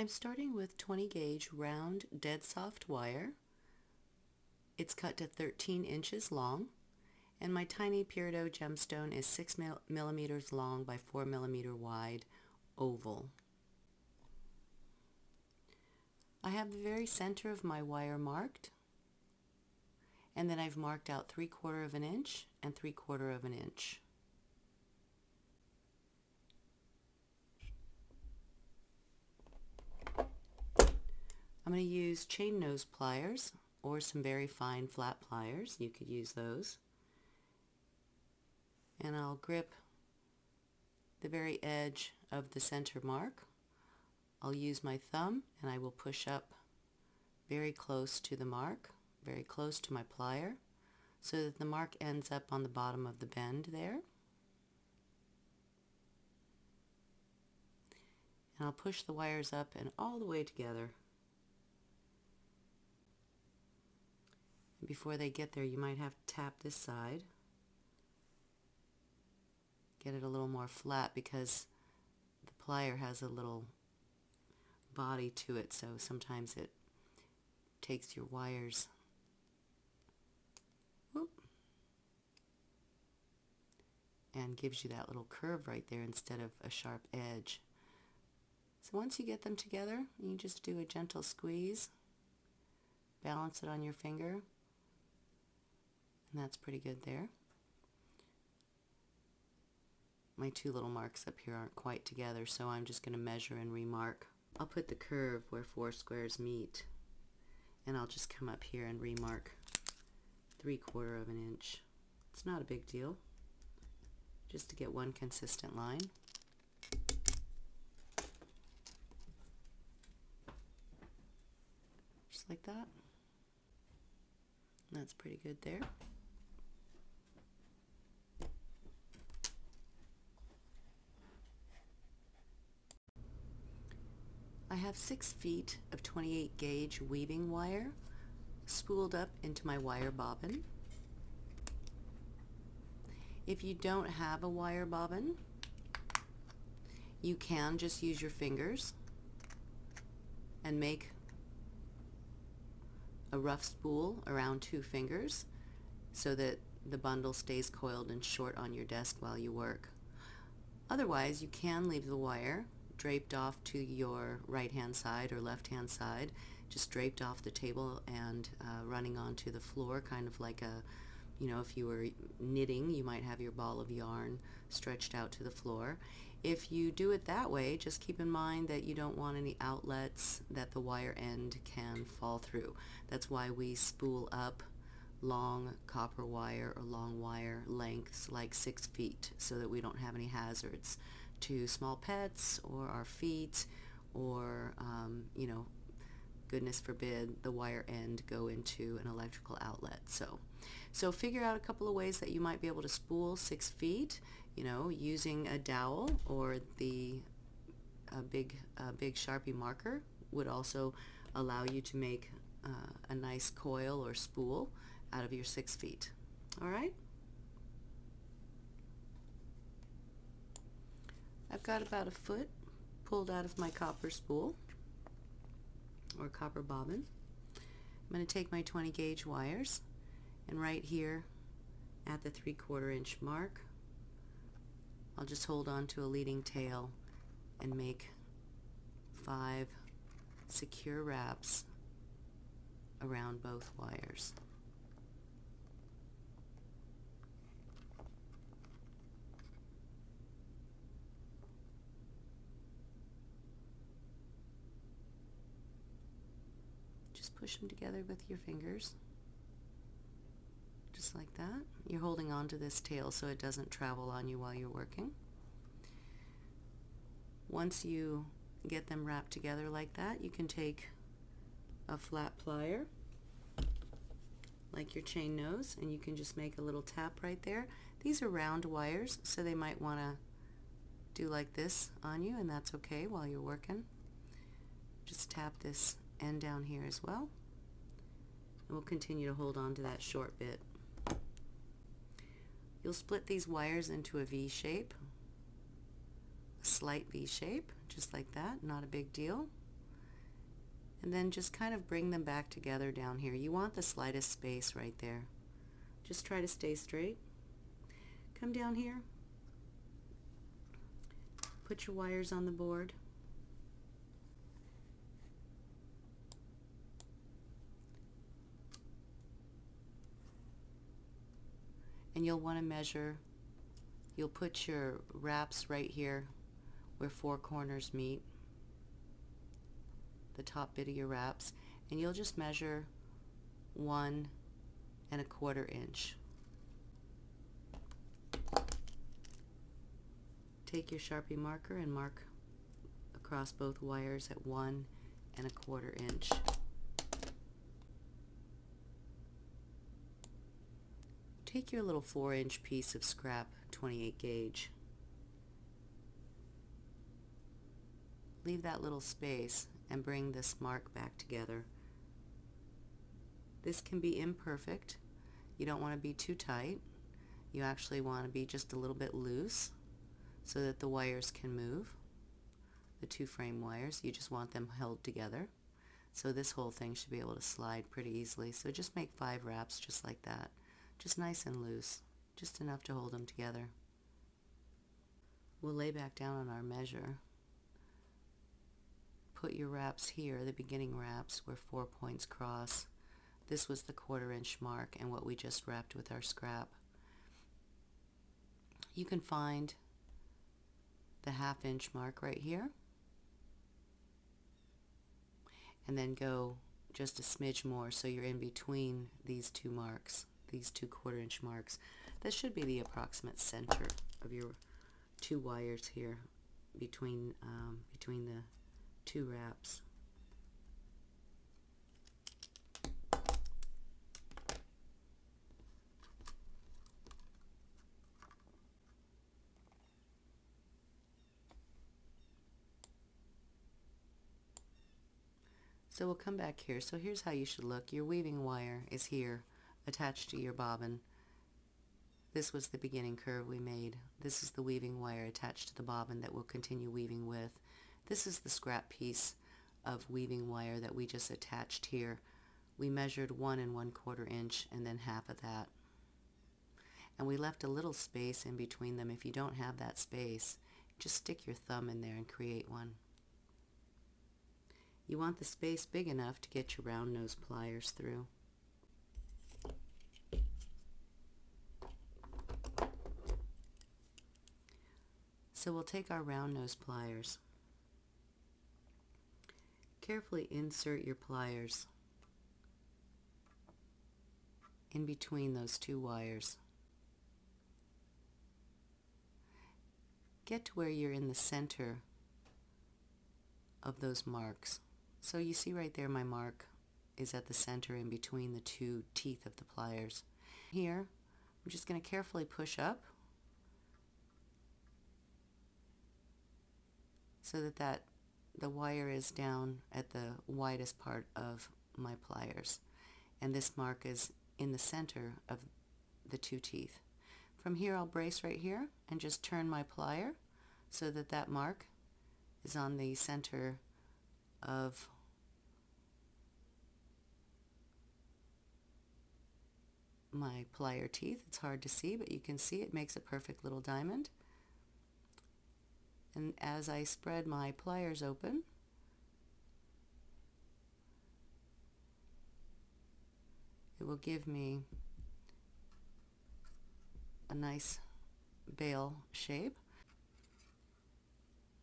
I'm starting with 20 gauge round dead soft wire. It's cut to 13 inches long, and my tiny peridot gemstone is 6 millimeters long by 4 millimeter wide oval. I have the very center of my wire marked, and then I've marked out 3/4 of an inch and 3/4 of an inch. I'm going to use chain nose pliers or some very fine flat pliers. You could use those. And I'll grip the very edge of the center mark. I'll use my thumb and I will push up very close to the mark, very close to my plier, so that the mark ends up on the bottom of the bend there. And I'll push the wires up and all the way together. Before they get there, you might have to tap this side. Get it a little more flat because the plier has a little body to it, so sometimes it takes your wires and gives you that little curve right there instead of a sharp edge. So once you get them together, you just do a gentle squeeze, balance it on your finger, and that's pretty good there. My two little marks up here aren't quite together, so I'm just going to measure and remark. I'll put the curve where 4 squares meet, and I'll just come up here and remark 3/4 of an inch. It's not a big deal, just to get one consistent line. Just like that. And that's pretty good there. I have 6 feet of 28 gauge weaving wire spooled up into my wire bobbin. If you don't have a wire bobbin, you can just use your fingers and make a rough spool around 2 fingers so that the bundle stays coiled and short on your desk while you work. Otherwise, you can leave the wire draped off to your right hand side or left hand side, just draped off the table and running onto the floor, kind of like a, if you were knitting, you might have your ball of yarn stretched out to the floor. If you do it that way, just keep in mind that you don't want any outlets that the wire end can fall through. That's why we spool up long copper wire or long wire lengths like 6 feet, so that we don't have any hazards to small pets or our feet, or goodness forbid the wire end go into an electrical outlet. So figure out a couple of ways that you might be able to spool 6 feet, using a dowel, or the big Sharpie marker would also allow you to make a nice coil or spool out of your 6 feet. All right? I've got about a foot pulled out of my copper spool or copper bobbin. I'm going to take my 20 gauge wires, and right here at the 3/4 inch mark, I'll just hold on to a leading tail and make 5 secure wraps around both wires. Just push them together with your fingers, just like that. You're holding on to this tail so it doesn't travel on you while you're working. Once you get them wrapped together like that, you can take a flat plier like your chain nose, and you can just make a little tap right there. These are round wires, so they might want to do like this on you, and that's okay while you're working. Just tap this end down here as well, and we'll continue to hold on to that short bit. You'll split these wires into a V shape, a slight V shape, just like that, not a big deal. And then just kind of bring them back together down here. You want the slightest space right there. Just try to stay straight. Come down here. Put your wires on the board. And you'll want to measure. You'll put your wraps right here where four corners meet, the top bit of your wraps, and you'll just measure 1¼ inch. Take your Sharpie marker and mark across both wires at 1¼ inch. Take your little 4-inch piece of scrap 28 gauge. Leave that little space and bring this mark back together. This can be imperfect. You don't want to be too tight. You actually want to be just a little bit loose so that the wires can move. The two frame wires, you just want them held together. So this whole thing should be able to slide pretty easily. So just make 5 wraps just like that. Just nice and loose, just enough to hold them together. We'll lay back down on our measure. Put your wraps here, the beginning wraps where 4 points cross. This was the 1/4 inch mark and what we just wrapped with our scrap. You can find the 1/2 inch mark right here and then go just a smidge more so you're in between these two marks, these two 1/4 inch marks. That should be the approximate center of your 2 wires here between the 2 wraps. So we'll come back here. So here's how you should look. Your weaving wire is here attached to your bobbin. This was the beginning curve we made. This is the weaving wire attached to the bobbin that we'll continue weaving with. This is the scrap piece of weaving wire that we just attached here. We measured 1 1/4 inch and then half of that. And we left a little space in between them. If you don't have that space, just stick your thumb in there and create one. You want the space big enough to get your round nose pliers through. So we'll take our round nose pliers. Carefully insert your pliers in between those 2 wires. Get to where you're in the center of those marks. So you see right there my mark is at the center in between the 2 teeth of the pliers. Here, I'm just going to carefully push up so that the wire is down at the widest part of my pliers. And this mark is in the center of the 2 teeth. From here I'll brace right here and just turn my plier so that that mark is on the center of my plier teeth. It's hard to see, but you can see it makes a perfect little diamond. And as I spread my pliers open, it will give me a nice bale shape.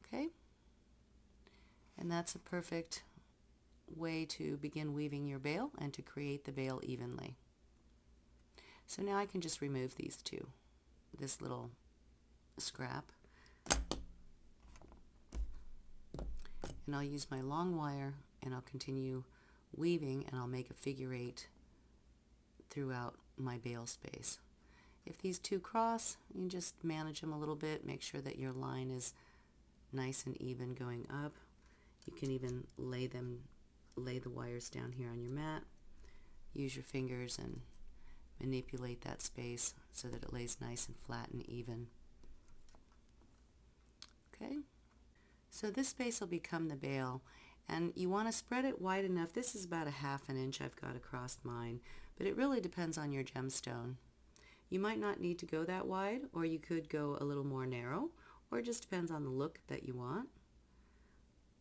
Okay? And that's a perfect way to begin weaving your bale and to create the bale evenly. So now I can just remove these 2, this little scrap. And I'll use my long wire and I'll continue weaving and I'll make a figure 8 throughout my bale space. If these 2 cross, you can just manage them a little bit, make sure that your line is nice and even going up. You can even lay the wires down here on your mat. Use your fingers and manipulate that space so that it lays nice and flat and even. Okay, so this space will become the bale, And you want to spread it wide enough. This is about a 1/2 inch I've got across mine, but it really depends on your gemstone. You might not need to go that wide, or you could go a little more narrow, or it just depends on the look that you want.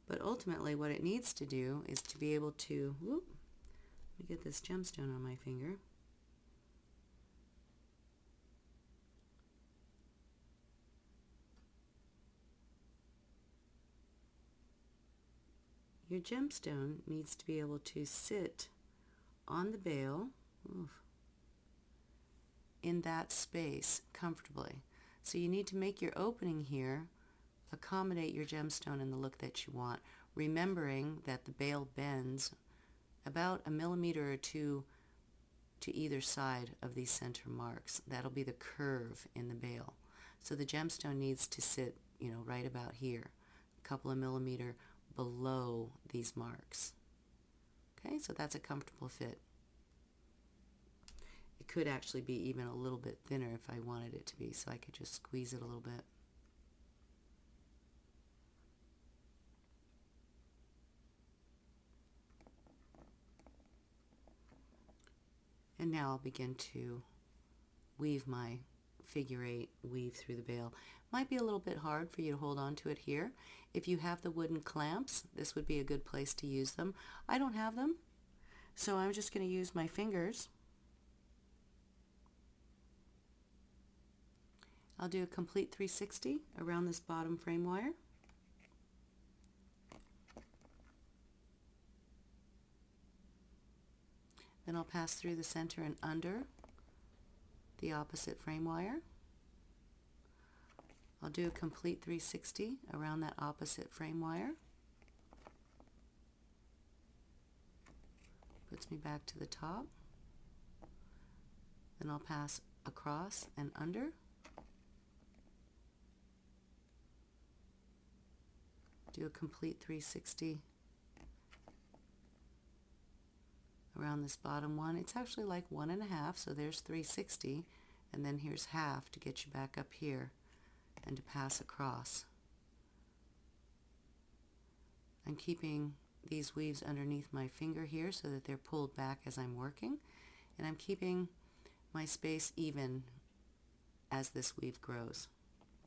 But ultimately what it needs to do is to be able to, let me get this gemstone on my finger. Your gemstone needs to be able to sit on the bale in that space comfortably. So you need to make your opening here accommodate your gemstone in the look that you want, remembering that the bale bends about 1 millimeter or 2 to either side of these center marks. That'll be the curve in the bale. So the gemstone needs to sit, right about here, a couple of millimeters below these marks. Okay, so that's a comfortable fit. It could actually be even a little bit thinner if I wanted it to be, so I could just squeeze it a little bit. And now I'll begin to weave my figure 8 weave through the bale. Might be a little bit hard for you to hold on to it here. If you have the wooden clamps, this would be a good place to use them. I don't have them, so I'm just going to use my fingers. I'll do a complete 360 around this bottom frame wire. Then I'll pass through the center and under the opposite frame wire. I'll do a complete 360 around that opposite frame wire. Puts me back to the top. Then I'll pass across and under. Do a complete 360 around this bottom one. It's actually like 1.5, so there's 360, and then here's half to get you back up here and to pass across. I'm keeping these weaves underneath my finger here so that they're pulled back as I'm working, and I'm keeping my space even as this weave grows,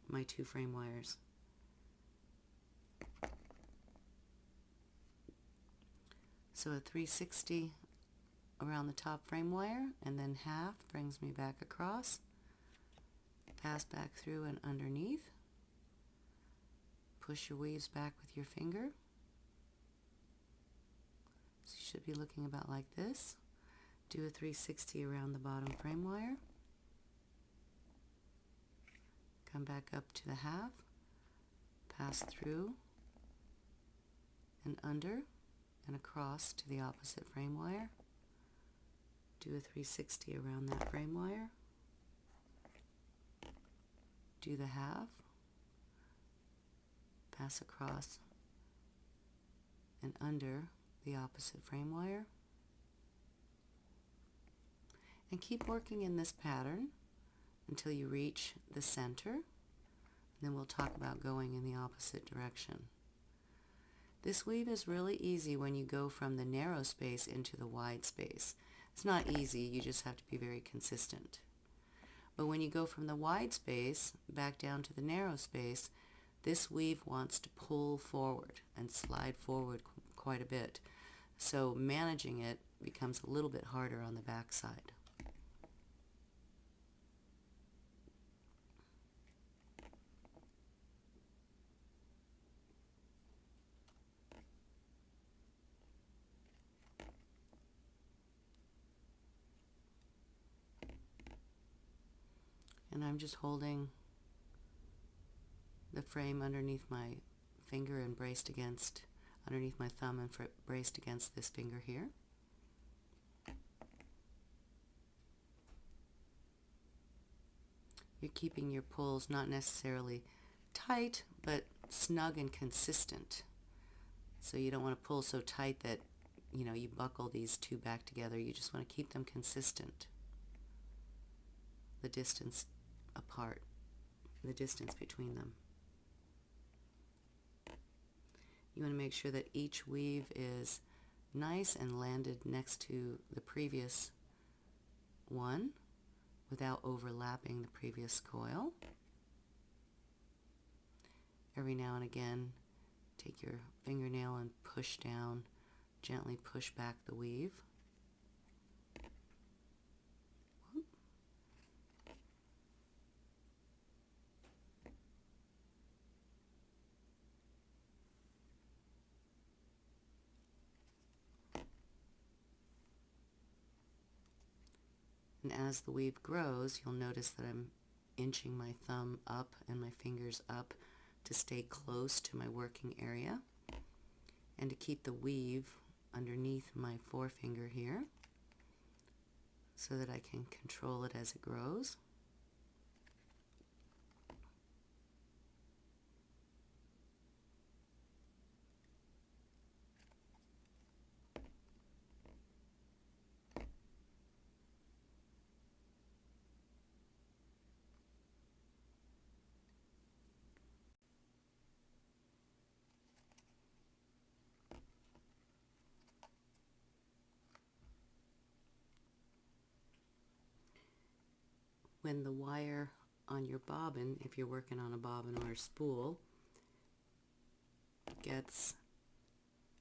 my 2 frame wires. So a 360 around the top frame wire, and then half brings me back across, pass back through and underneath, push your weaves back with your finger. So you should be looking about like this. Do a 360 around the bottom frame wire, come back up to the half, pass through and under and across to the opposite frame wire. Do a 360 around that frame wire. Do the half, pass across and under the opposite frame wire. And keep working in this pattern until you reach the center. And then we'll talk about going in the opposite direction. This weave is really easy when you go from the narrow space into the wide space. It's not easy, you just have to be very consistent. But when you go from the wide space back down to the narrow space, this weave wants to pull forward and slide forward quite a bit. So managing it becomes a little bit harder on the back side. And I'm just holding the frame underneath my finger and braced against, underneath my thumb and braced against this finger here. You're keeping your pulls not necessarily tight, but snug and consistent. So you don't want to pull so tight that, you buckle these two back together. You just want to keep them consistent. The distance apart, the distance between them. You want to make sure that each weave is nice and landed next to the previous one without overlapping the previous coil. Every now and again, take your fingernail and push down, gently push back the weave. And as the weave grows, you'll notice that I'm inching my thumb up and my fingers up to stay close to my working area and to keep the weave underneath my forefinger here so that I can control it as it grows. When the wire on your bobbin, if you're working on a bobbin or a spool, gets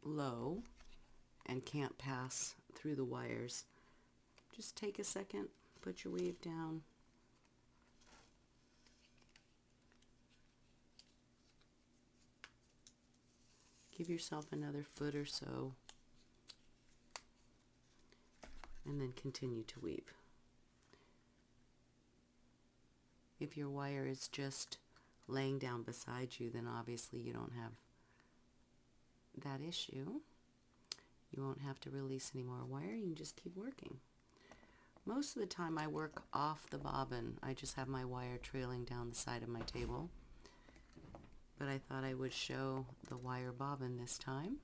low and can't pass through the wires, just take a second, put your weave down, give yourself another foot or so, and then continue to weave. If your wire is just laying down beside you, then obviously you don't have that issue. You won't have to release any more wire. You can just keep working. Most of the time I work off the bobbin. I just have my wire trailing down the side of my table. But I thought I would show the wire bobbin this time.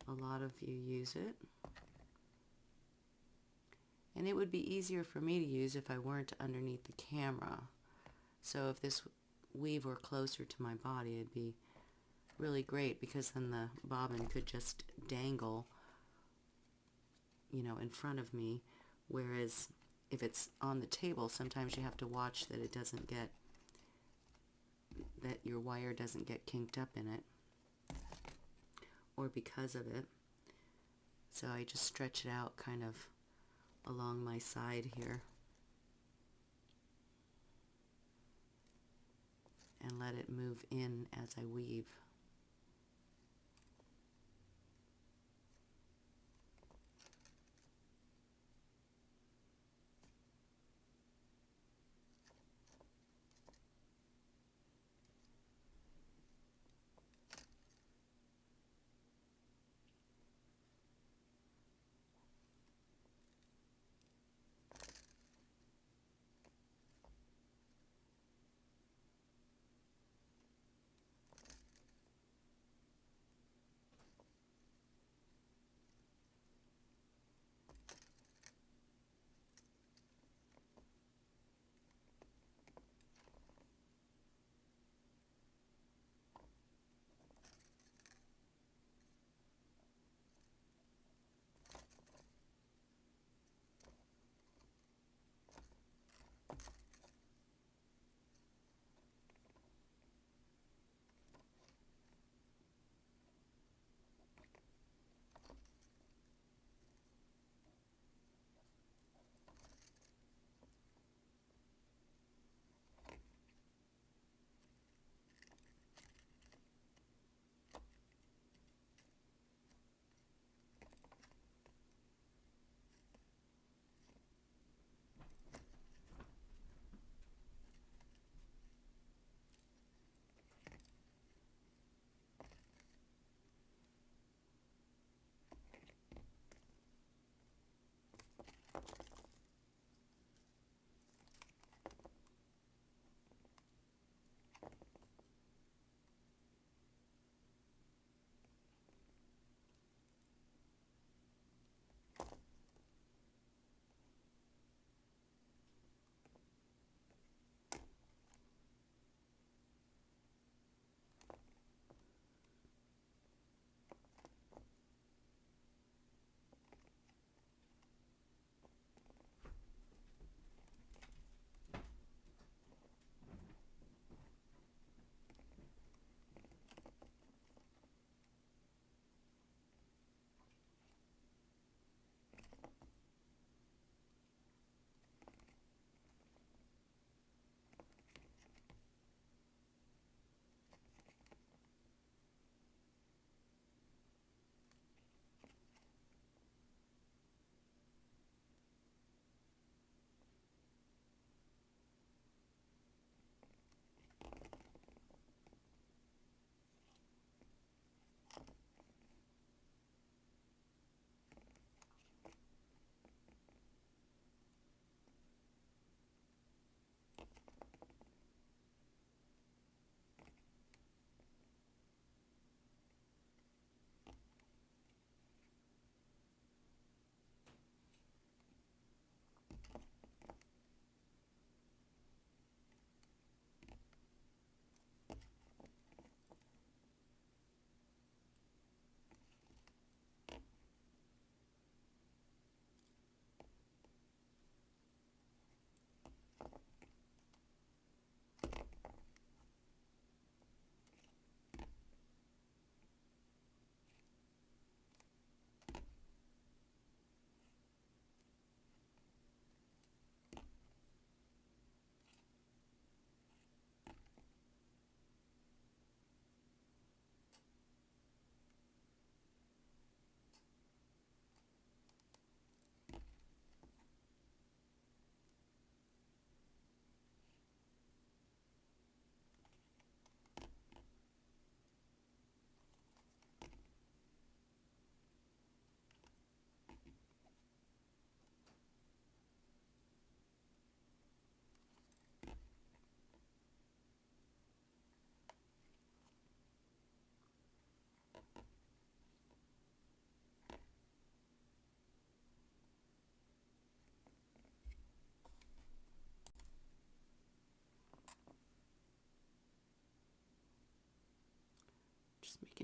A lot of you use it. And it would be easier for me to use if I weren't underneath the camera. So if this weave were closer to my body, it'd be really great because then the bobbin could just dangle, in front of me. Whereas if it's on the table, sometimes you have to watch that it doesn't get, that your wire doesn't get kinked up in it, or because of it. So I just stretch it out kind of along my side here and let it move in as I weave.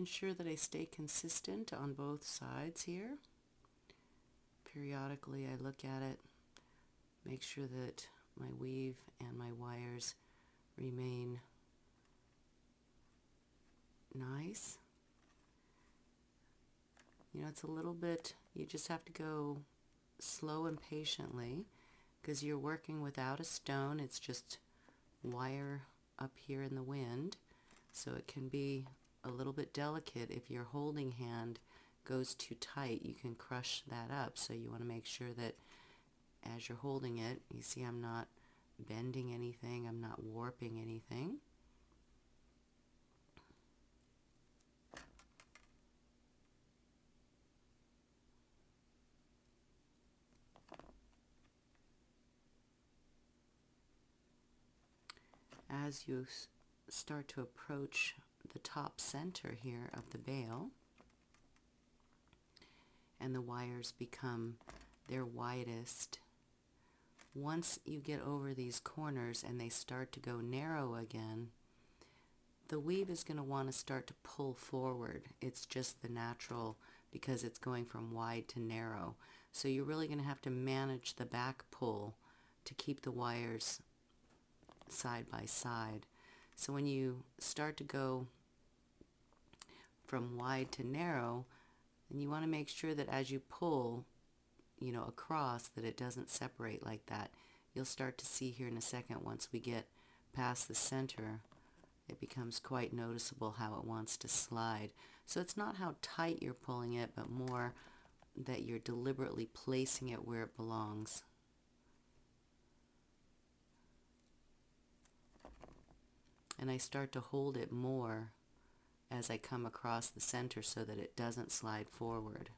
making sure that I stay consistent on both sides here. Periodically I look at it, make sure that my weave and my wires remain nice. You know, it's a little bit, you just have to go slow and patiently because you're working without a stone. It's just wire up here in the wind, so it can be a little bit delicate. If your holding hand goes too tight, you can crush that up. So you want to make sure that as you're holding it, you see I'm not bending anything, I'm not warping anything. As you start to approach the top center here of the bale, and the wires become their widest, once you get over these corners and they start to go narrow again, the weave is going to want to start to pull forward. It's just the natural, because it's going from wide to narrow. So you're really going to have to manage the back pull to keep the wires side by side. So when you start to go from wide to narrow, and you want to make sure that as you pull, you know, across, that it doesn't separate like that. You'll start to see here in a second, once we get past the center, it becomes quite noticeable how it wants to slide. So it's not how tight you're pulling it, but more that you're deliberately placing it where it belongs. And I start to hold it more as I come across the center so that it doesn't slide forward.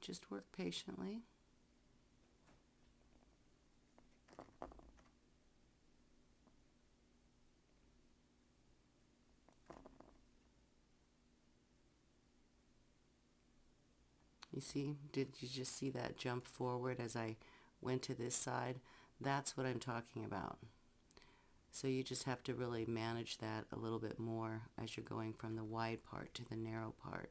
Just work patiently. You see, did you just see that jump forward as I went to this side? That's what I'm talking about. So you just have to really manage that a little bit more as you're going from the wide part to the narrow part.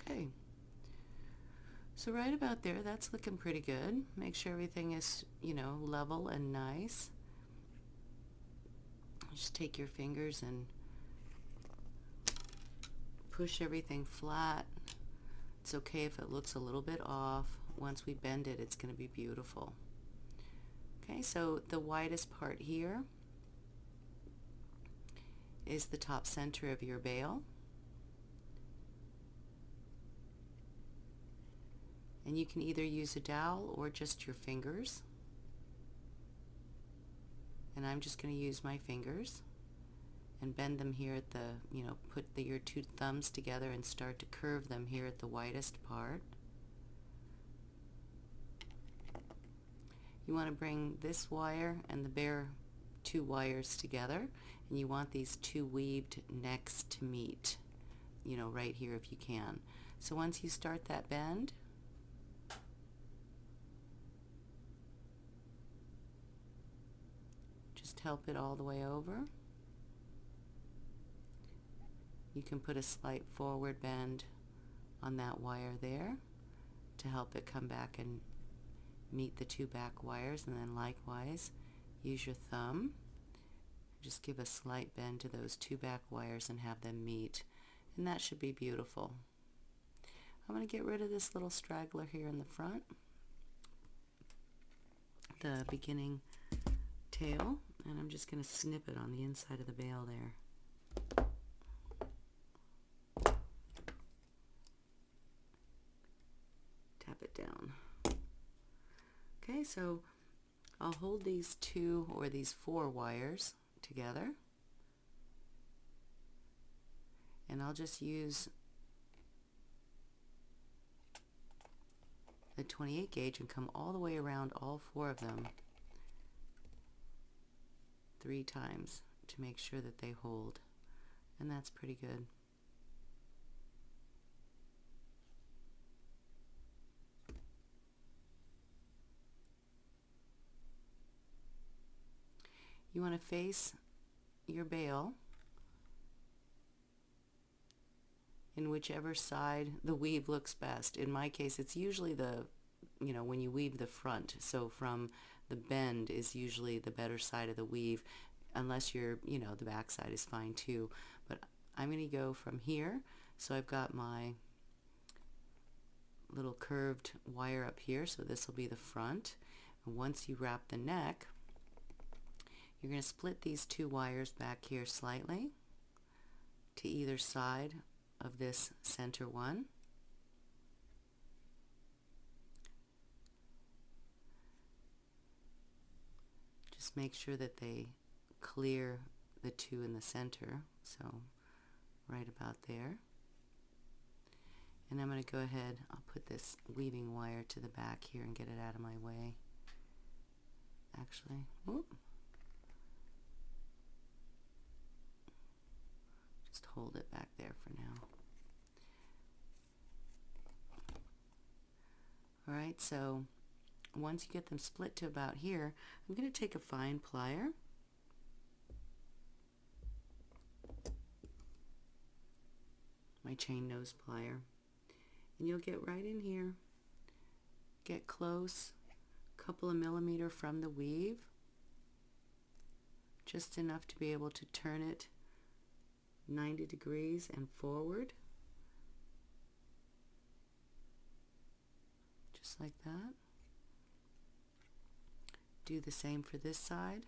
Okay. So right about there, that's looking pretty good. Make sure everything is, level and nice. Just take your fingers and push everything flat. It's okay if it looks a little bit off. Once we bend it, it's going to be beautiful. Okay, so the widest part here is the top center of your bale. And you can either use a dowel or just your fingers. And I'm just going to use my fingers and bend them here at the, put your two thumbs together and start to curve them here at the widest part. You want to bring this wire and the bare two wires together, and you want these two weaved next to meet, right here if you can. So once you start that bend, just help it all the way over. You can put a slight forward bend on that wire there to help it come back and meet the two back wires, and then likewise use your thumb. Just give a slight bend to those two back wires and have them meet, and that should be beautiful. I'm going to get rid of this little straggler here in the front, the beginning tail, and I'm just going to snip it on the inside of the bale there. Tap it down. Okay, so I'll hold these two or these four wires together, and I'll just use the 28 gauge and come all the way around all four of them 3 times to make sure that they hold, and that's pretty good. You want to face your bale in whichever side the weave looks best. In my case, it's usually the, when you weave the front, so from the bend is usually the better side of the weave, unless you're, the back side is fine too. But I'm going to go from here, so I've got my little curved wire up here, so this will be the front. And once you wrap the neck, you're going to split these two wires back here slightly to either side of this center one. Just make sure that they clear the two in the center, so right about there. And I'm going to go ahead, I'll put this weaving wire to the back here and get it out of my way. Actually, whoop. Just hold it back there for now. Alright, so once you get them split to about here, I'm going to take a fine plier my chain nose plier, and you'll get right in here, get close, a couple of millimeters from the weave, just enough to be able to turn it 90 degrees and forward, just like that. Do the same for this side.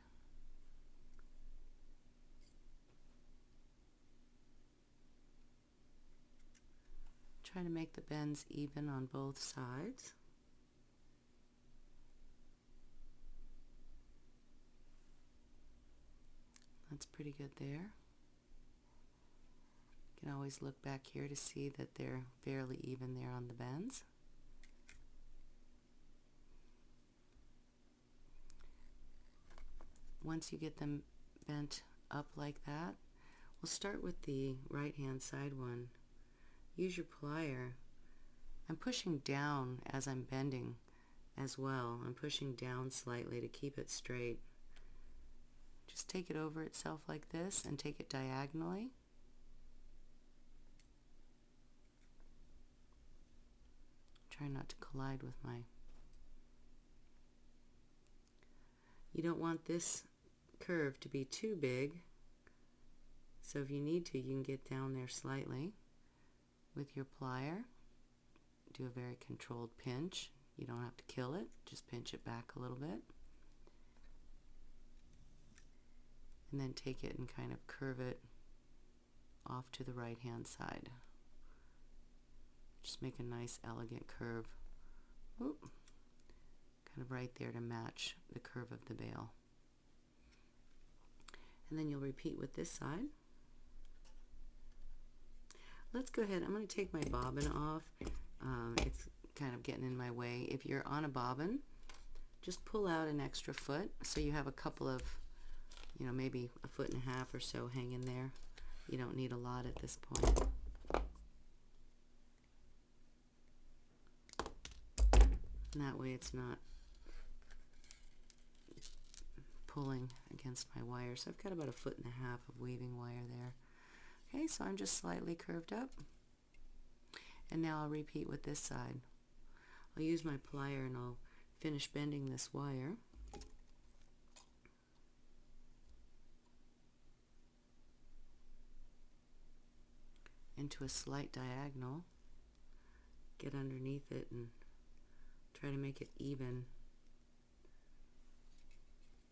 Try to make the bends even on both sides. That's pretty good there. You can always look back here to see that they're fairly even there on the bends. Once you get them bent up like that, we'll start with the right hand side one. Use your plier. I'm pushing down as I'm bending as well. I'm pushing down slightly to keep it straight. Just take it over itself like this and take it diagonally. Try not to collide with my... You don't want this curve to be too big, so if you need to, you can get down there slightly with your plier. Do a very controlled pinch. You don't have to kill it, just pinch it back a little bit. And then take it and kind of curve it off to the right hand side. Just make a nice elegant curve. Oop. Kind of right there to match the curve of the bale. And then you'll repeat with this side. Let's go ahead, I'm going to take my bobbin off. It's kind of getting in my way. If you're on a bobbin, just pull out an extra foot so you have a couple of, maybe a foot and a half or so hanging there. You don't need a lot at this point. And that way it's not pulling against my wire. So I've got about a foot and a half of weaving wire there. Okay, so I'm just slightly curved up. And now I'll repeat with this side. I'll use my plier and I'll finish bending this wire. Into a slight diagonal. Get underneath it and try to make it even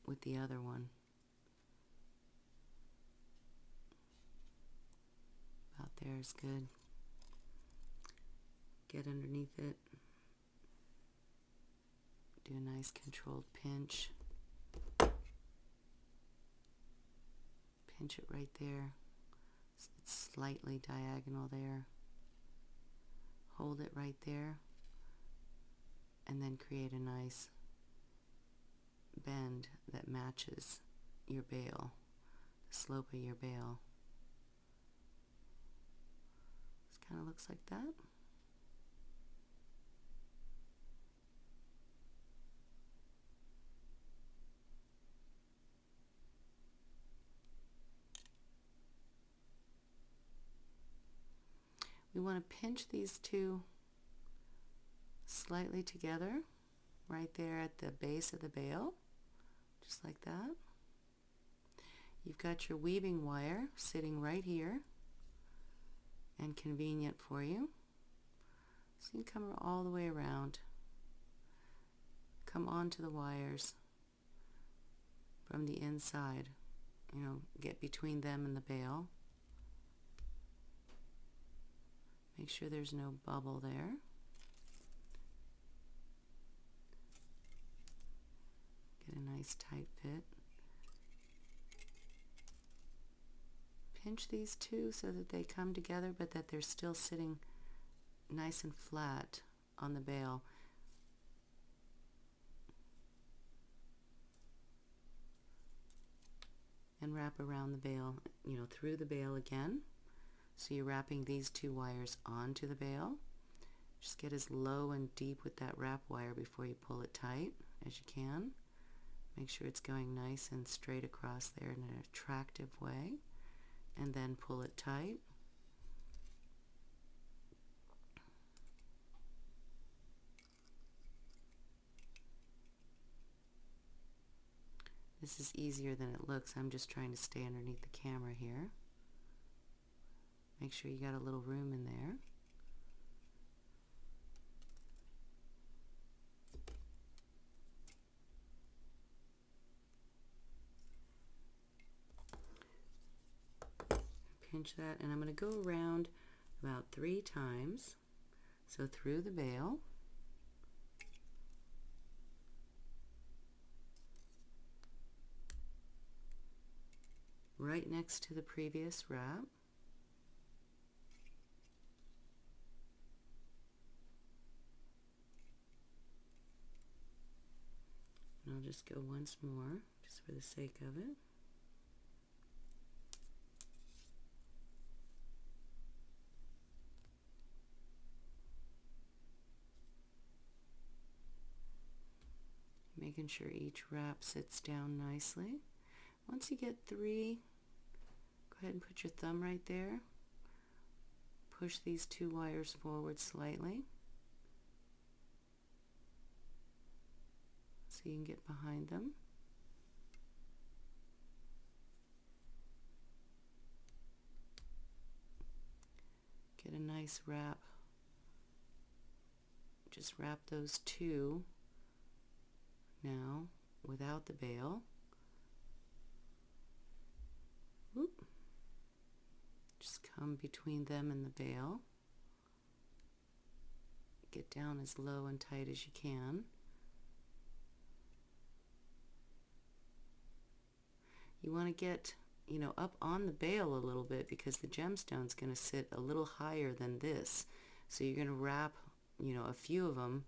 with the other one. About there is good. Get underneath it. Do a nice controlled pinch. Pinch it right there. It's slightly diagonal there. Hold it right there. And then create a nice bend that matches your bale, the slope of your bale. This kind of looks like that. We want to pinch these two slightly together right there at the base of the bale, just like that. You've got your weaving wire sitting right here and convenient for you. So you can come all the way around, come onto the wires from the inside, get between them and the bale. Make sure there's no bubble there. Get a nice tight fit. Pinch these two so that they come together, but that they're still sitting nice and flat on the bale. And wrap around the bale, through the bale again. So you're wrapping these two wires onto the bale. Just get as low and deep with that wrap wire before you pull it tight as you can. Make sure it's going nice and straight across there in an attractive way, and then pull it tight. This is easier than it looks. I'm just trying to stay underneath the camera here. Make sure you got a little room in there. Pinch that, and I'm going to go around about 3 times. So through the bale, right next to the previous wrap, and I'll just go once more just for the sake of it. Making sure each wrap sits down nicely. Once you get 3, go ahead and put your thumb right there. Push these 2 wires forward slightly. so you can get behind them. Get a nice wrap. Just wrap those two now without the bale. Whoop. Just come between them and the bale. Get down as low and tight as you can. You want to get, up on the bale a little bit because the gemstone's going to sit a little higher than this. So you're going to wrap, a few of them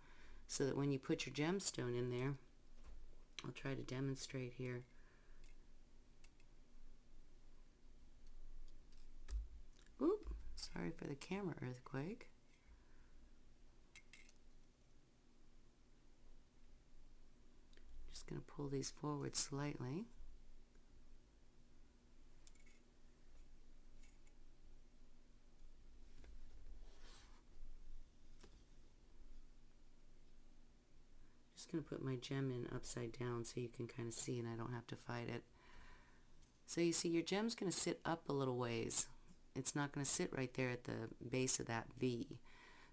so that when you put your gemstone in there, I'll try to demonstrate here. Oop, sorry for the camera earthquake. Just going to pull these forward slightly. Just going to put my gem in upside down so you can kind of see and I don't have to fight it. So you see your gem's going to sit up a little ways. It's not going to sit right there at the base of that V.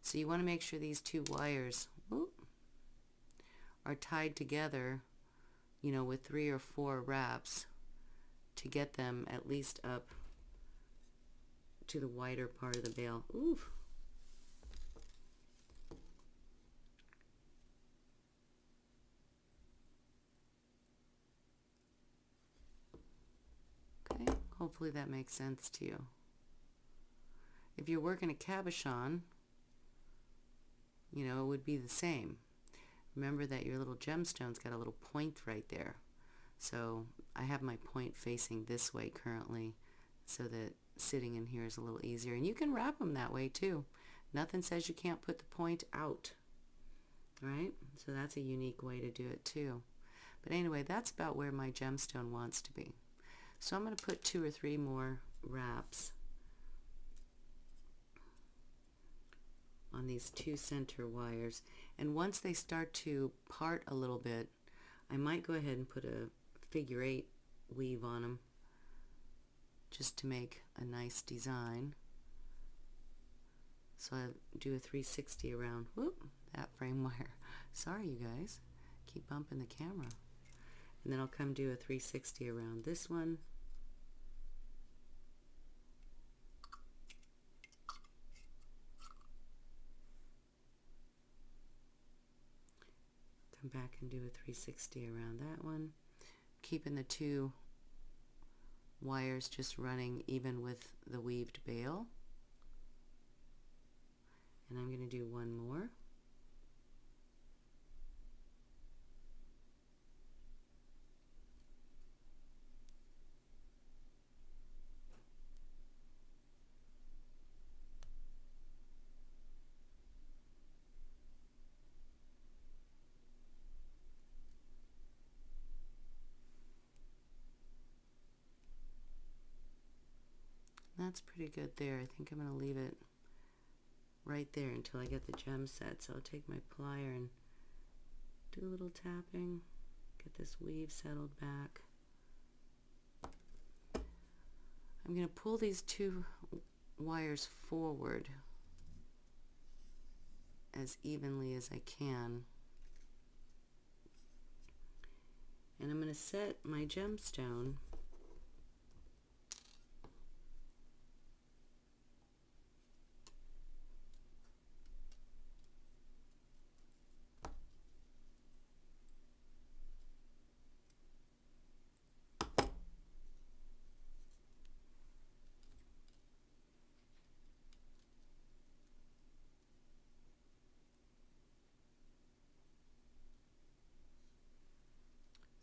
So you want to make sure these two wires are tied together, with 3 or 4 wraps to get them at least up to the wider part of the bale. Oof. Okay, hopefully that makes sense to you. If you're working a cabochon, it would be the same. Remember that your little gemstone's got a little point right there. So I have my point facing this way currently so that sitting in here is a little easier. And you can wrap them that way too. Nothing says you can't put the point out. Right? So that's a unique way to do it too. But anyway, that's about where my gemstone wants to be. So I'm going to put 2 or 3 more wraps on these 2 center wires, and once they start to part a little bit, I might go ahead and put a figure 8 weave on them just to make a nice design. So I do a 360 around that frame wire. Sorry you guys, keep bumping the camera. And then I'll come do a 360 around this one. Come back and do a 360 around that one, keeping the 2 wires just running even with the weaved bale. And I'm going to do one more. That's pretty good there. I think I'm going to leave it right there until I get the gem set. So I'll take my plier and do a little tapping, get this weave settled back. I'm going to pull these 2 wires forward as evenly as I can. And I'm going to set my gemstone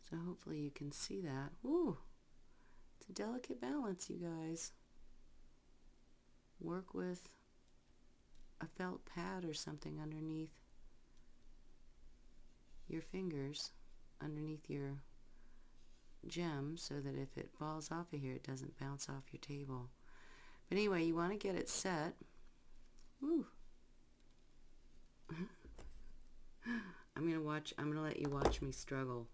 so hopefully you can see that. Ooh, it's a delicate balance, you guys. Work with a felt pad or something underneath your fingers, underneath your gem, so that if it falls off of here, it doesn't bounce off your table. But anyway, you want to get it set. Woo. I'm I'm gonna let you watch me struggle.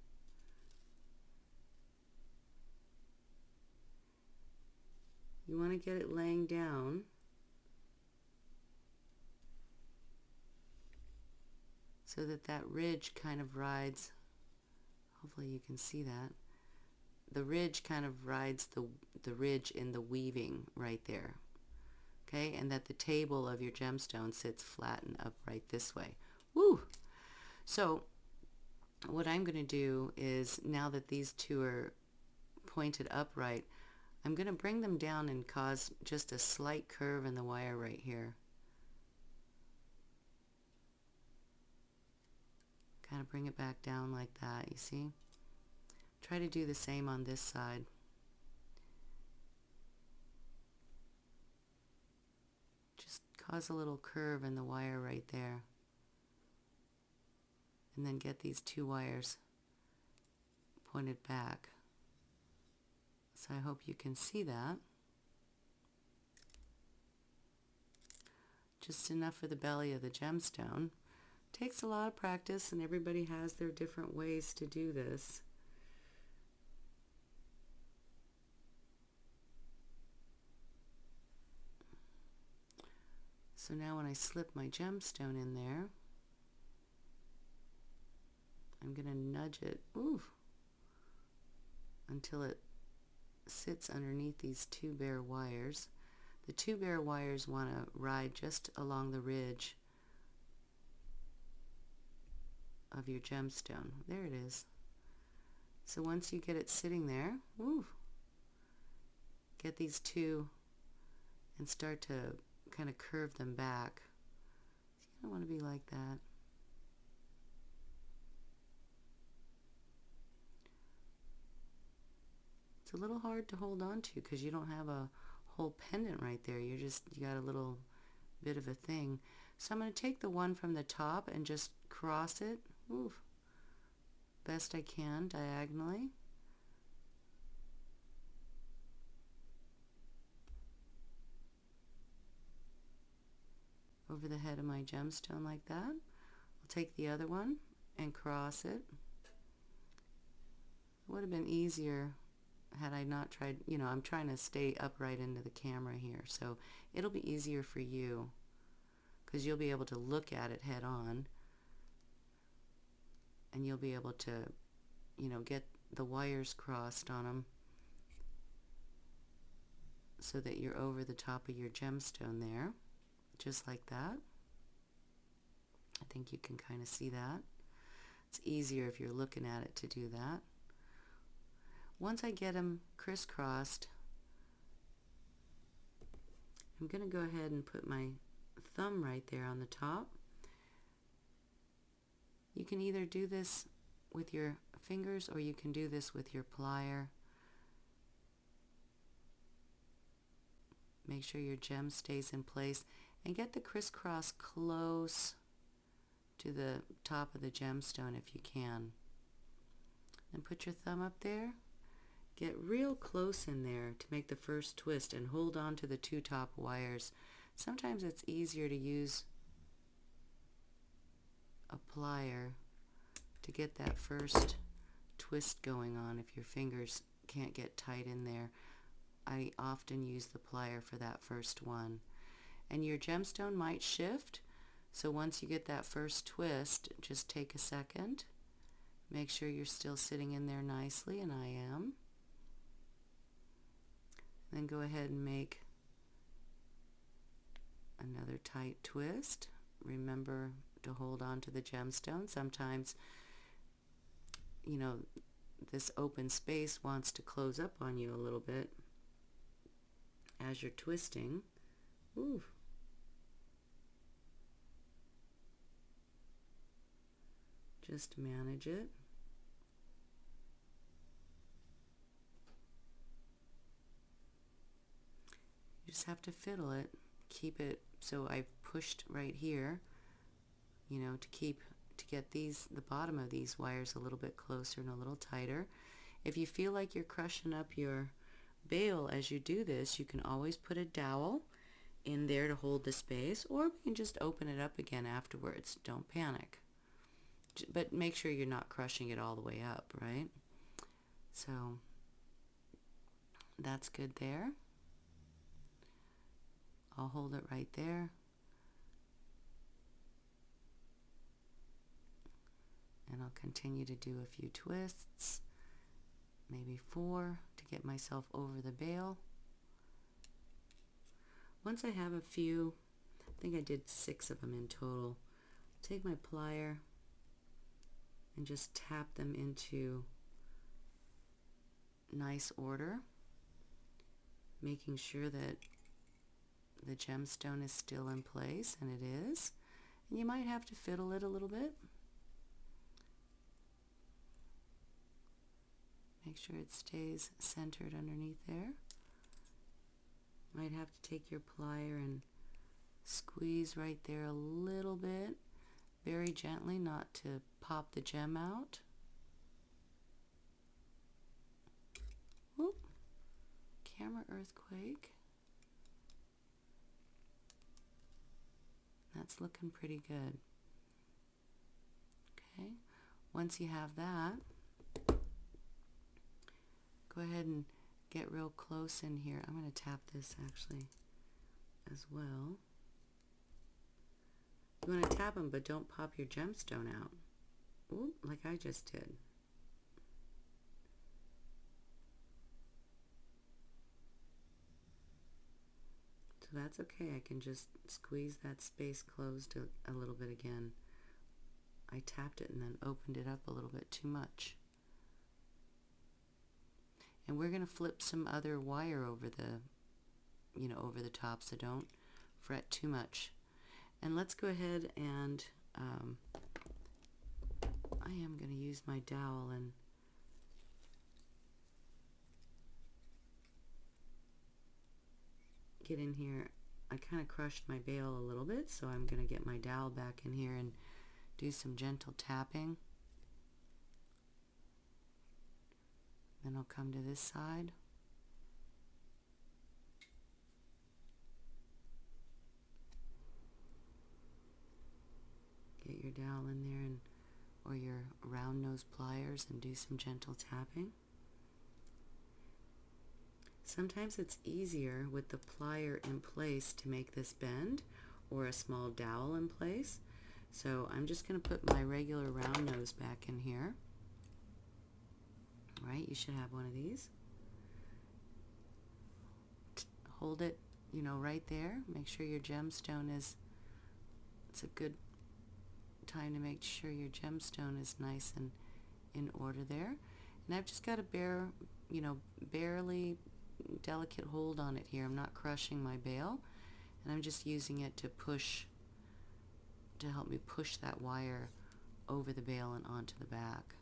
You want to get it laying down so that that ridge kind of rides, hopefully you can see that, the ridge kind of rides the ridge in the weaving right there, okay, and that the table of your gemstone sits flat and upright this way. Woo! So what I'm going to do is, now that these two are pointed upright, I'm going to bring them down and cause just a slight curve in the wire right here. Kind of bring it back down like that, you see? Try to do the same on this side. Just cause a little curve in the wire right there. And then get these two wires pointed back. So I hope you can see that. Just enough for the belly of the gemstone. Takes a lot of practice, and everybody has their different ways to do this. So now when I slip my gemstone in there, I'm going to nudge it until it sits underneath these two bare wires. The two bare wires want to ride just along the ridge of your gemstone. There it is. So once you get it sitting there, get these two and start to kind of curve them back. You don't want to be like that. It's a little hard to hold on to because you don't have a whole pendant right there. You got a little bit of a thing. So I'm going to take the one from the top and just cross it, best I can, diagonally. Over the head of my gemstone like that. I'll take the other one and cross it. It would have been easier had I not tried, I'm trying to stay upright into the camera here, so it'll be easier for you because you'll be able to look at it head on, and you'll be able to, get the wires crossed on them so that you're over the top of your gemstone there, just like that. I think you can kind of see that. It's easier if you're looking at it to do that. Once I get them crisscrossed, I'm going to go ahead and put my thumb right there on the top. You can either do this with your fingers or you can do this with your plier. Make sure your gem stays in place and get the crisscross close to the top of the gemstone if you can. And put your thumb up there. Get real close in there to make the first twist and hold on to the two top wires. Sometimes it's easier to use a plier to get that first twist going on if your fingers can't get tight in there. I often use the plier for that first one. And your gemstone might shift, so once you get that first twist, just take a second. Make sure you're still sitting in there nicely, and I am. Then go ahead and make another tight twist. Remember to hold on to the gemstone. Sometimes, this open space wants to close up on you a little bit as you're twisting. Just manage it. You just have to fiddle it. Keep it, so I've pushed right here, to get the bottom of these wires a little bit closer and a little tighter. If you feel like you're crushing up your bale as you do this, you can always put a dowel in there to hold the space, or we can just open it up again afterwards. Don't panic. but make sure you're not crushing it all the way up, right? So that's good there. I'll hold it right there. And I'll continue to do a few twists, maybe 4 to get myself over the bale. Once I have a few, I think I did 6 of them in total, take my plier and just tap them into nice order, making sure that the gemstone is still in place, and it is. And you might have to fiddle it a little bit. Make sure it stays centered underneath there. Might have to take your plier and squeeze right there a little bit, very gently, not to pop the gem out. Whoop. Camera earthquake. That's looking pretty good. Okay, once you have that, go ahead and get real close in here. I'm going to tap this actually as well. You want to tap them, but don't pop your gemstone out. Ooh, like I just did. So that's okay. I can just squeeze that space closed a little bit again. I tapped it and then opened it up a little bit too much. And we're going to flip some other wire over the, over the top, so don't fret too much. And let's go ahead and I am going to use my dowel and get in here. I kind of crushed my bale a little bit, so I'm going to get my dowel back in here and do some gentle tapping. Then I'll come to this side. Get your dowel in there, and or your round nose pliers, and do some gentle tapping. Sometimes it's easier with the plier in place to make this bend, or a small dowel in place. So I'm just going to put my regular round nose back in here. Right, you should have one of these. Hold it, right there. Make sure your gemstone is, it's a good time to make sure your gemstone is nice and in order there. And I've just got a barely delicate hold on it here. I'm not crushing my bale, and I'm just using it to help me push that wire over the bale and onto the back.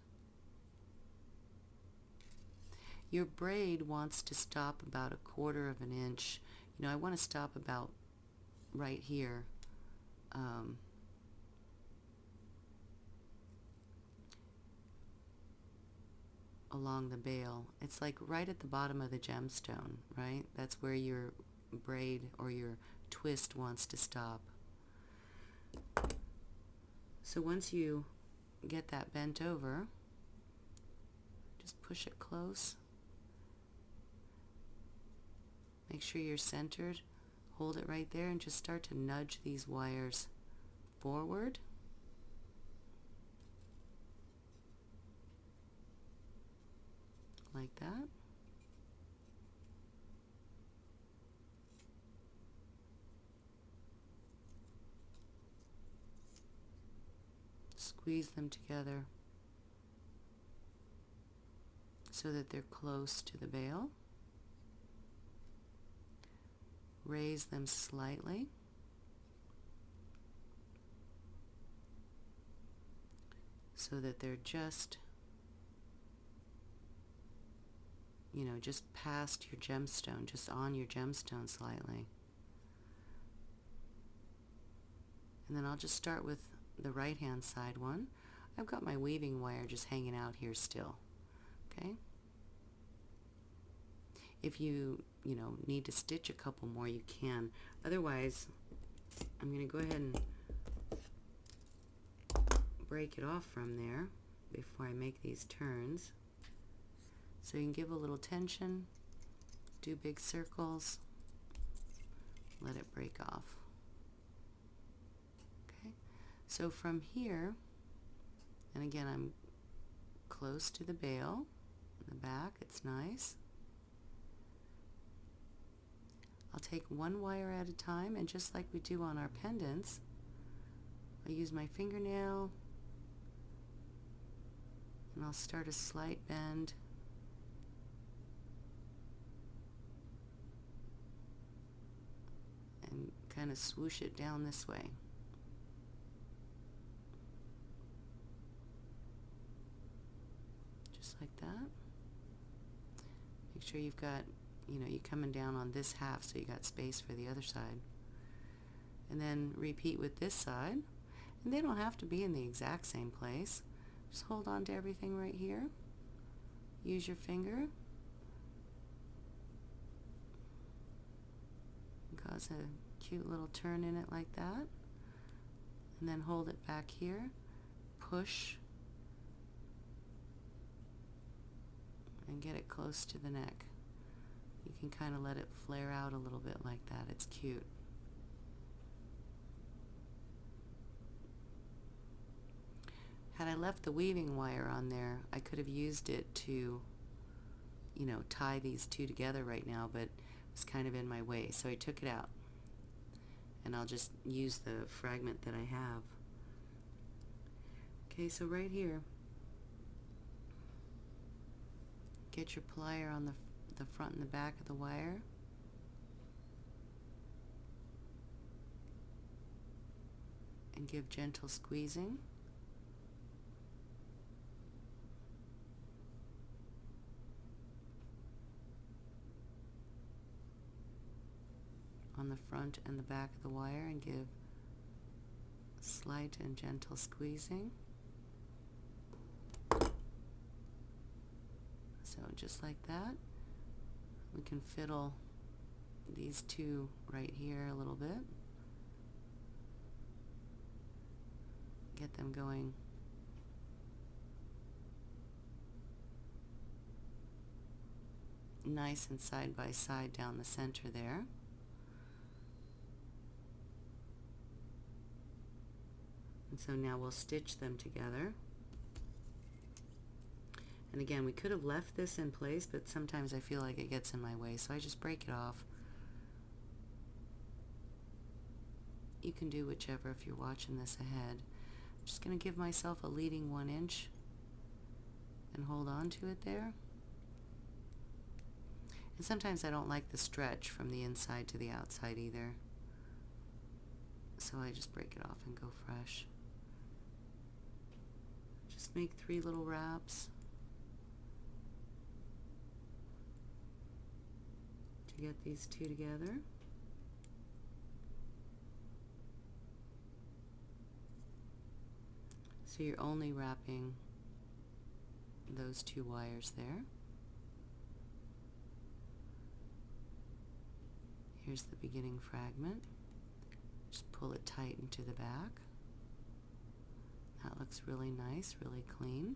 Your braid wants to stop about 1/4 of an inch. I want to stop about right here. Along the bale. It's like right at the bottom of the gemstone, right? That's where your braid or your twist wants to stop. So once you get that bent over, just push it close. Make sure you're centered. Hold it right there and just start to nudge these wires forward. Like that. Squeeze them together so that they're close to the bale. Raise them slightly. So that they're just, just past your gemstone, just on your gemstone slightly. And then I'll just start with the right hand side one. I've got my weaving wire just hanging out here still. Okay? If you need to stitch a couple more, you can. Otherwise, I'm going to go ahead and break it off from there before I make these turns. So you can give a little tension, do big circles, let it break off. Okay, so from here, and again I'm close to the bale, in the back, it's nice. I'll take one wire at a time, and just like we do on our pendants, I'll use my fingernail and I'll start a slight bend and kind of swoosh it down this way. Just like that. Make sure you've got, you're coming down on this half so you got space for the other side. And then repeat with this side. And they don't have to be in the exact same place. Just hold on to everything right here. Use your finger. Cause a cute little turn in it like that. And then hold it back here. Push. And get it close to the neck. You can kind of let it flare out a little bit like that. It's cute. Had I left the weaving wire on there, I could have used it to, tie these two together right now, but it was kind of in my way, so I took it out. And I'll just use the fragment that I have. Okay, so right here, get your plier on the front and the back of the wire. And give gentle squeezing. On the front and the back of the wire, and give slight and gentle squeezing. So just like that, we can fiddle these two right here a little bit. Get them going nice and side by side down the center there. And so now we'll stitch them together. And again, we could have left this in place, but sometimes I feel like it gets in my way, so I just break it off. You can do whichever if you're watching this ahead. I'm just going to give myself a leading 1 inch and hold on to it there. And sometimes I don't like the stretch from the inside to the outside either, so I just break it off and go fresh. Just make 3 little wraps to get these two together. So you're only wrapping those 2 wires there. Here's the beginning fragment. Just pull it tight into the back. That looks really nice, really clean.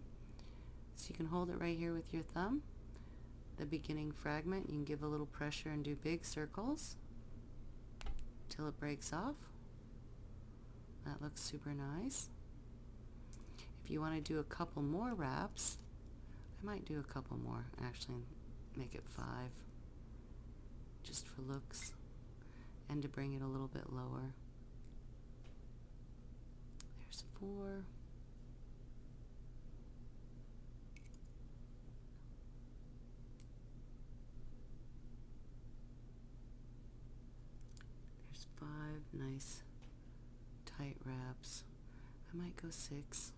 So you can hold it right here with your thumb. The beginning fragment, you can give a little pressure and do big circles till it breaks off. That looks super nice. If you want to do a couple more wraps, I might do a couple more, actually make it 5, just for looks and to bring it a little bit lower. There's 4. There's 5 nice tight wraps. I might go 6.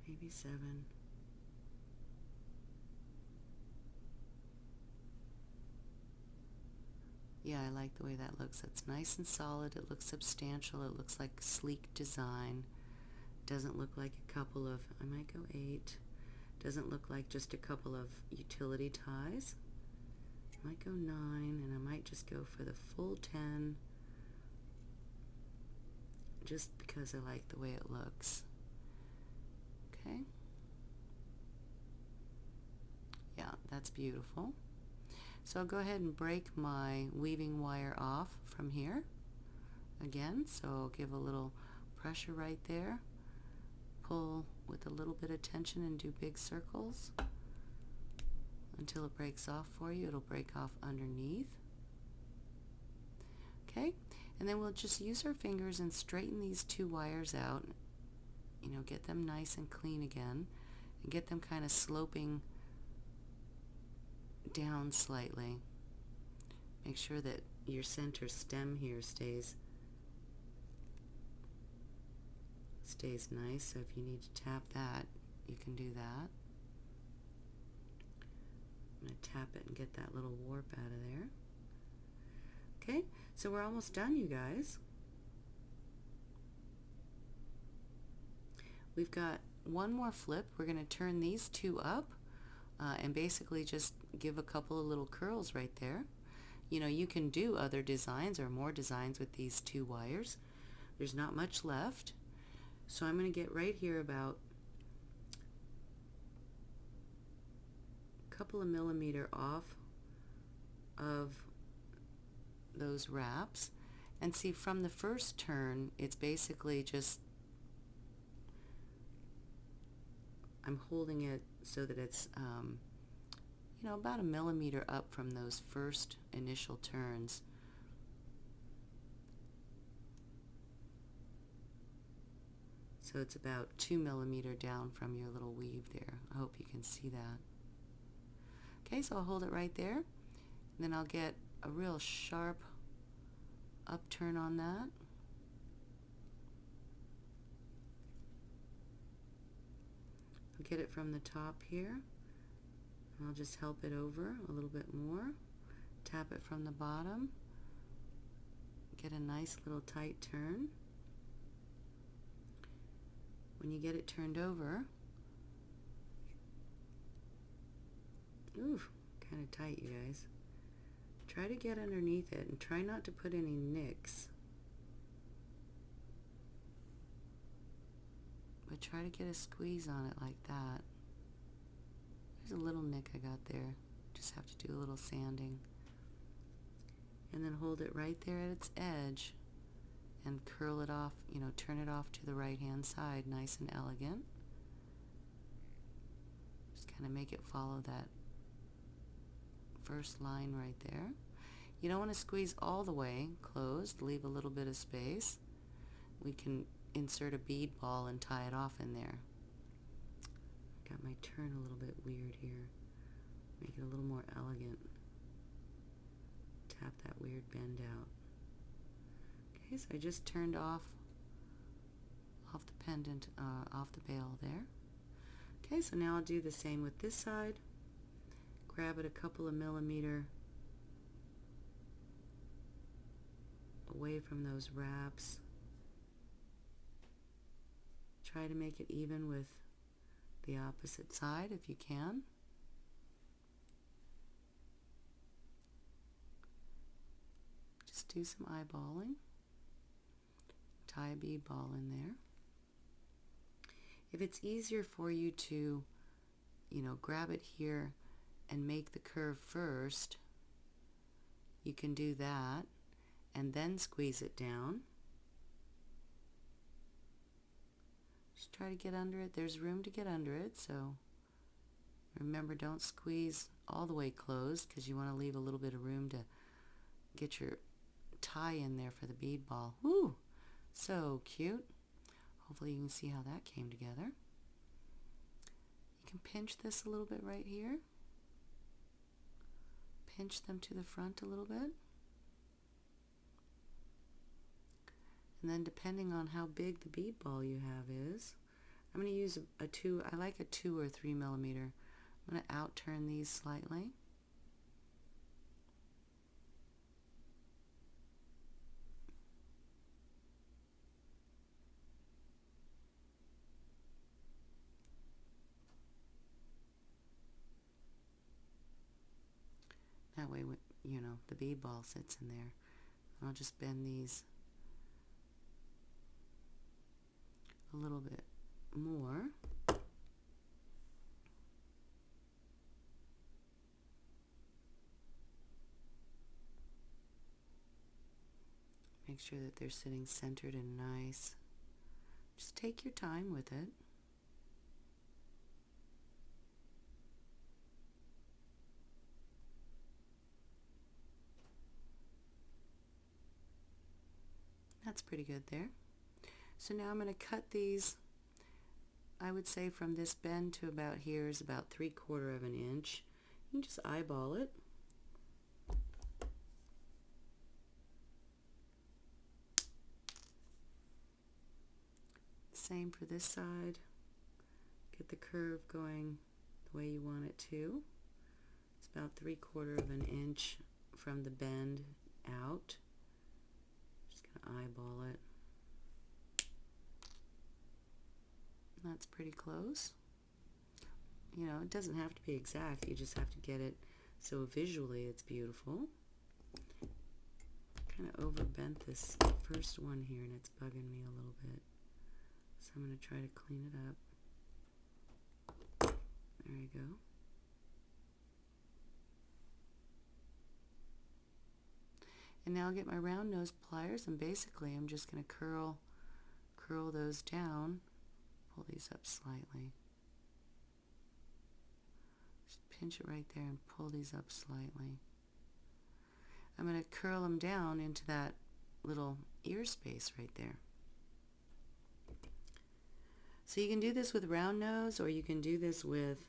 Maybe 7. Yeah, I like the way that looks. It's nice and solid. It looks substantial. It looks like sleek design. Doesn't look like a couple of, I might go 8. Doesn't look like just a couple of utility ties. I might go 9, and I might just go for the full 10, just because I like the way it looks. Okay. Yeah, that's beautiful. So I'll go ahead and break my weaving wire off from here again. So I'll give a little pressure right there, pull with a little bit of tension and do big circles until it breaks off for you. It'll break off underneath. Okay, and then we'll just use our fingers and straighten these 2 wires out, you know, get them nice and clean again, and get them kind of sloping down slightly. Make sure that your center stem here stays nice, so if you need to tap that, you can do that. I'm going to tap it and get that little warp out of there. Okay, so we're almost done, you guys. We've got one more flip. We're going to turn these 2 up and basically just give a couple of little curls right there. You know, you can do other designs or more designs with these 2 wires. There's not much left. So I'm going to get right here about a couple of millimeter off of those wraps, and see from the first turn it's basically just, I'm holding it so that it's you know, about a millimeter up from those first initial turns. So it's about 2 millimeter down from your little weave there. I hope you can see that. Okay, so I'll hold it right there, and then I'll get a real sharp upturn on that. I'll get it from the top here, and I'll just help it over a little bit more. Tap it from the bottom. Get a nice little tight turn. When you get it turned over, ooh, kind of tight, you guys. Try to get underneath it and try not to put any nicks. But try to get a squeeze on it like that. There's a little nick I got there. Just have to do a little sanding. And then hold it right there at its edge and curl it off, you know, turn it off to the right hand side, nice and elegant. Just kind of make it follow that first line right there. You don't want to squeeze all the way closed, leave a little bit of space. We can insert a bead ball and tie it off in there. Got my turn a little bit weird here. Make it a little more elegant. Tap that weird bend out. Okay, so I just turned off the pendant, off the bale there. Okay, so now I'll do the same with this side. Grab it a couple of millimeter away from those wraps. Try to make it even with the opposite side if you can. Just do some eyeballing. Tie a bead ball in there. If it's easier for you to, you know, grab it here and make the curve first, you can do that and then squeeze it down. Just try to get under it. There's room to get under it, so remember, don't squeeze all the way closed because you want to leave a little bit of room to get your tie in there for the bead ball. Woo! So cute. Hopefully you can see how that came together. You can pinch this a little bit right here. Pinch them to the front a little bit. And then depending on how big the bead ball you have is, I'm going to use a 2, I like a 2 or 3 millimeter. I'm going to out-turn these slightly. Now That way, you know, the bead ball sits in there. I'll just bend these a little bit more. Make sure that they're sitting centered and nice. Just take your time with it. That's pretty good there. So now I'm going to cut these, I would say from this bend to about here is about 3/4 of an inch. You can just eyeball it. Same for this side. Get the curve going the way you want it to. It's about 3/4 of an inch from the bend out. Just gonna eyeball it. That's pretty close. You know, it doesn't have to be exact. You just have to get it so visually it's beautiful. Kind of overbent this first one here and it's bugging me a little bit. So I'm going to try to clean it up. There you go. And now I'll get my round nose pliers and basically I'm just going to curl those down. Pull these up slightly. Just pinch it right there and pull these up slightly. I'm going to curl them down into that little ear space right there. So you can do this with round nose or you can do this with,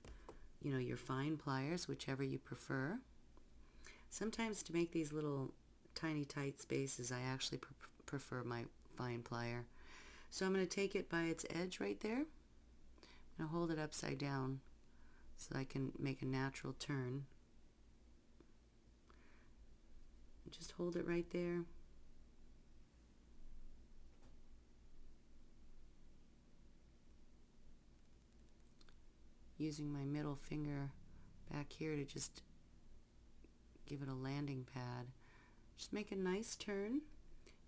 you know, your fine pliers, whichever you prefer. Sometimes to make these little tiny tight spaces I actually prefer my fine plier. So I'm going to take it by its edge right there. I'm going to hold it upside down so I can make a natural turn. Just hold it right there. Using my middle finger back here to just give it a landing pad. Just make a nice turn,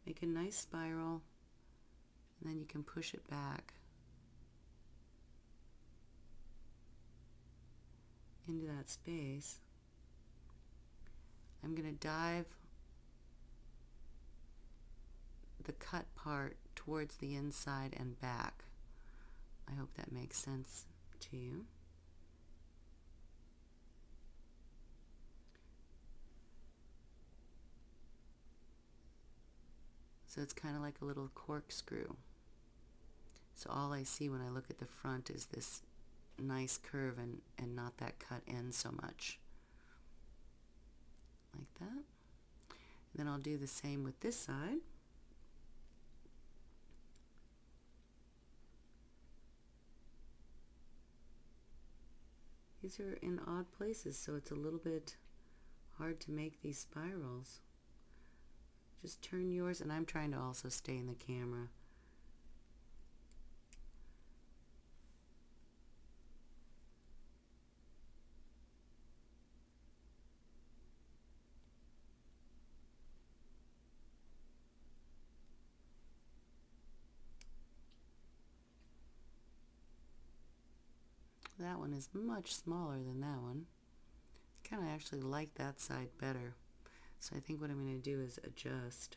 make a nice spiral, and then you can push it back into that space. I'm going to dive the cut part towards the inside and back. I hope that makes sense to you. So it's kind of like a little corkscrew. So all I see when I look at the front is this nice curve and not that cut end so much. Like that. And then I'll do the same with this side. These are in odd places, so it's a little bit hard to make these spirals. Just turn yours, and I'm trying to also stay in the camera. That one is much smaller than that one. I kind of actually like that side better. So I think what I'm going to do is adjust.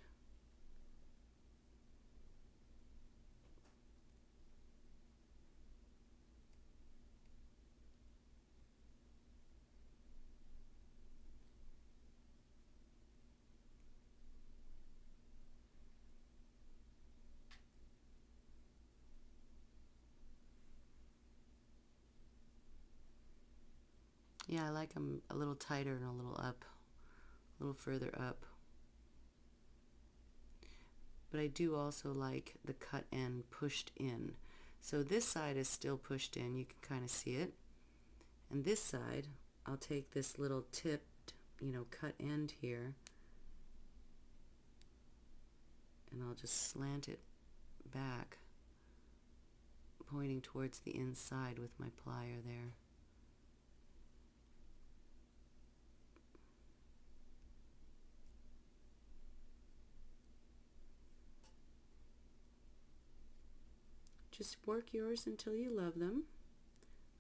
Yeah, I like them a little tighter and a little up, a little further up. But I do also like the cut end pushed in. So this side is still pushed in, you can kind of see it. And this side, I'll take this little tipped, you know, cut end here, and I'll just slant it back, pointing towards the inside with my plier there. Just work yours until you love them.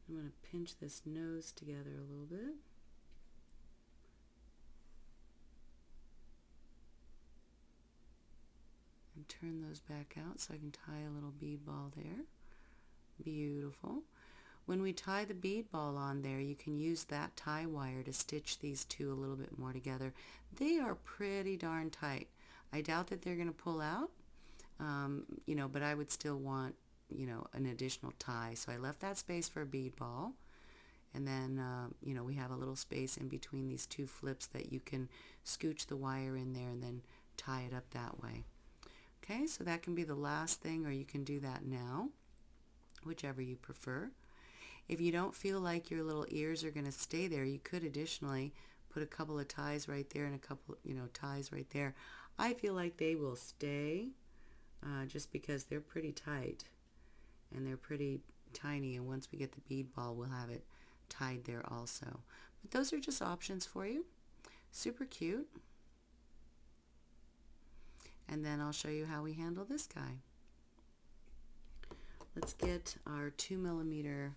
I'm going to pinch this nose together a little bit. And turn those back out so I can tie a little bead ball there. Beautiful. When we tie the bead ball on there, you can use that tie wire to stitch these two a little bit more together. They are pretty darn tight. I doubt that they're going to pull out, you know, but I would still want, you know, an additional tie. So I left that space for a bead ball. And then, you know, we have a little space in between these two flips that you can scooch the wire in there and then tie it up that way. Okay, so that can be the last thing, or you can do that now, whichever you prefer. If you don't feel like your little ears are going to stay there, you could additionally put a couple of ties right there and a couple, you know, ties right there. I feel like they will stay just because they're pretty tight and they're pretty tiny, and once we get the bead ball, we'll have it tied there also. But those are just options for you. Super cute. And then I'll show you how we handle this guy. Let's get our 2mm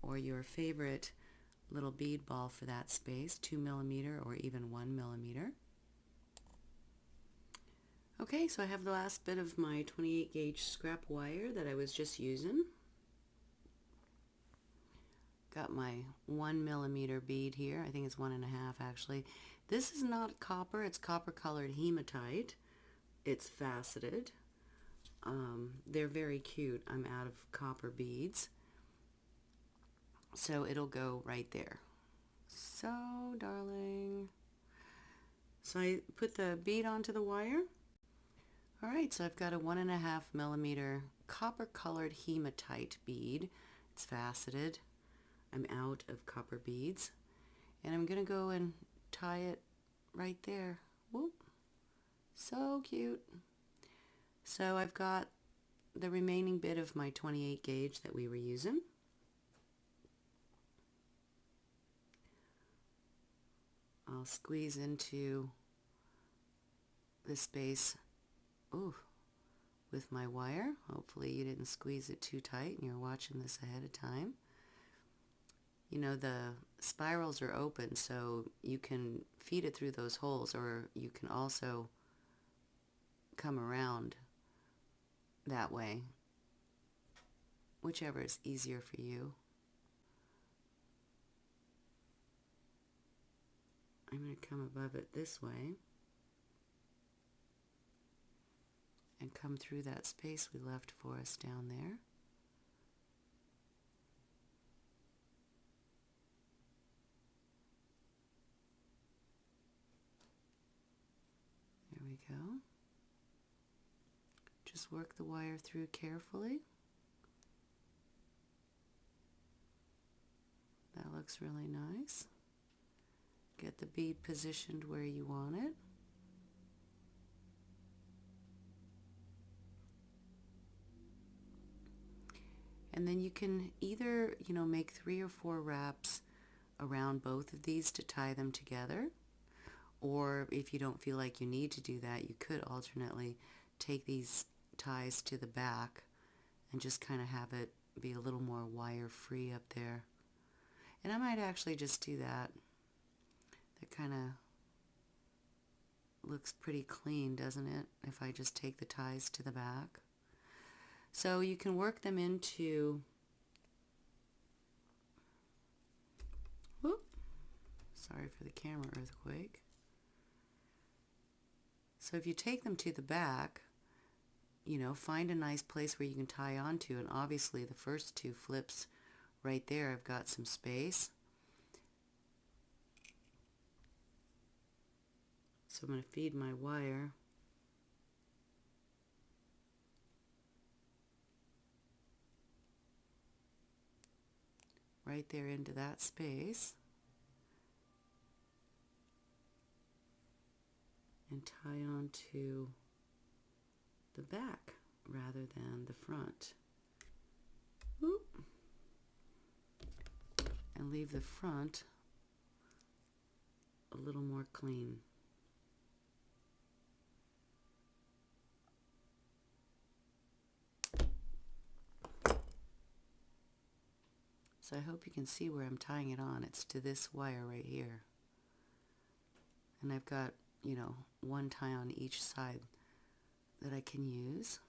or your favorite little bead ball for that space, 2mm or even 1mm. Okay, so I have the last bit of my 28 gauge scrap wire that I was just using. Got my 1mm bead here. I think it's 1.5 actually. This is not copper, it's copper colored hematite. It's faceted. They're very cute. I'm out of copper beads. So it'll go right there. So, darling. So I put the bead onto the wire. Alright, so I've got a 1.5mm copper colored hematite bead. It's faceted. I'm out of copper beads. And I'm going to go and tie it right there. Whoop. So cute. So I've got the remaining bit of my 28 gauge that we were using. I'll squeeze into the space with my wire. Hopefully you didn't squeeze it too tight and you're watching this ahead of time. You know, the spirals are open, so you can feed it through those holes, or you can also come around that way, whichever is easier for you. I'm going to come above it this way and come through that space we left for us down there. There we go. Just work the wire through carefully. That looks really nice. Get the bead positioned where you want it. And then you can either, you know, make 3 or 4 wraps around both of these to tie them together. Or if you don't feel like you need to do that, you could alternately take these ties to the back and just kind of have it be a little more wire free up there. And I might actually just do that. That kind of looks pretty clean, doesn't it? If I just take the ties to the back. So you can work them into, whoop, sorry for the camera earthquake. So if you take them to the back, you know, find a nice place where you can tie onto, and obviously the first 2 flips right there, I've got some space. So I'm going to feed my wire right there into that space and tie onto the back rather than the front. Whoop. And leave the front a little more clean. So I hope you can see where I'm tying it on. It's to this wire right here. And I've got, you know, one tie on each side that I can use.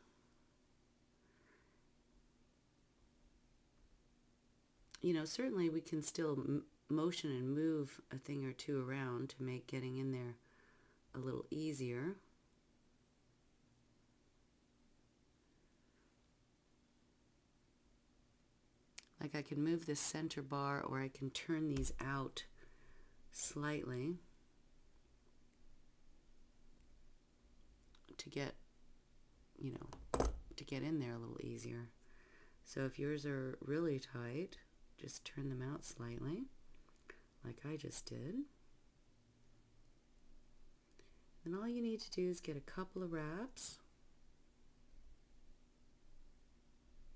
You know, certainly we can still motion and move a thing or two around to make getting in there a little easier. Like I can move this center bar, or I can turn these out slightly to get, you know, to get in there a little easier. So if yours are really tight, just turn them out slightly, like I just did. And all you need to do is get a couple of wraps,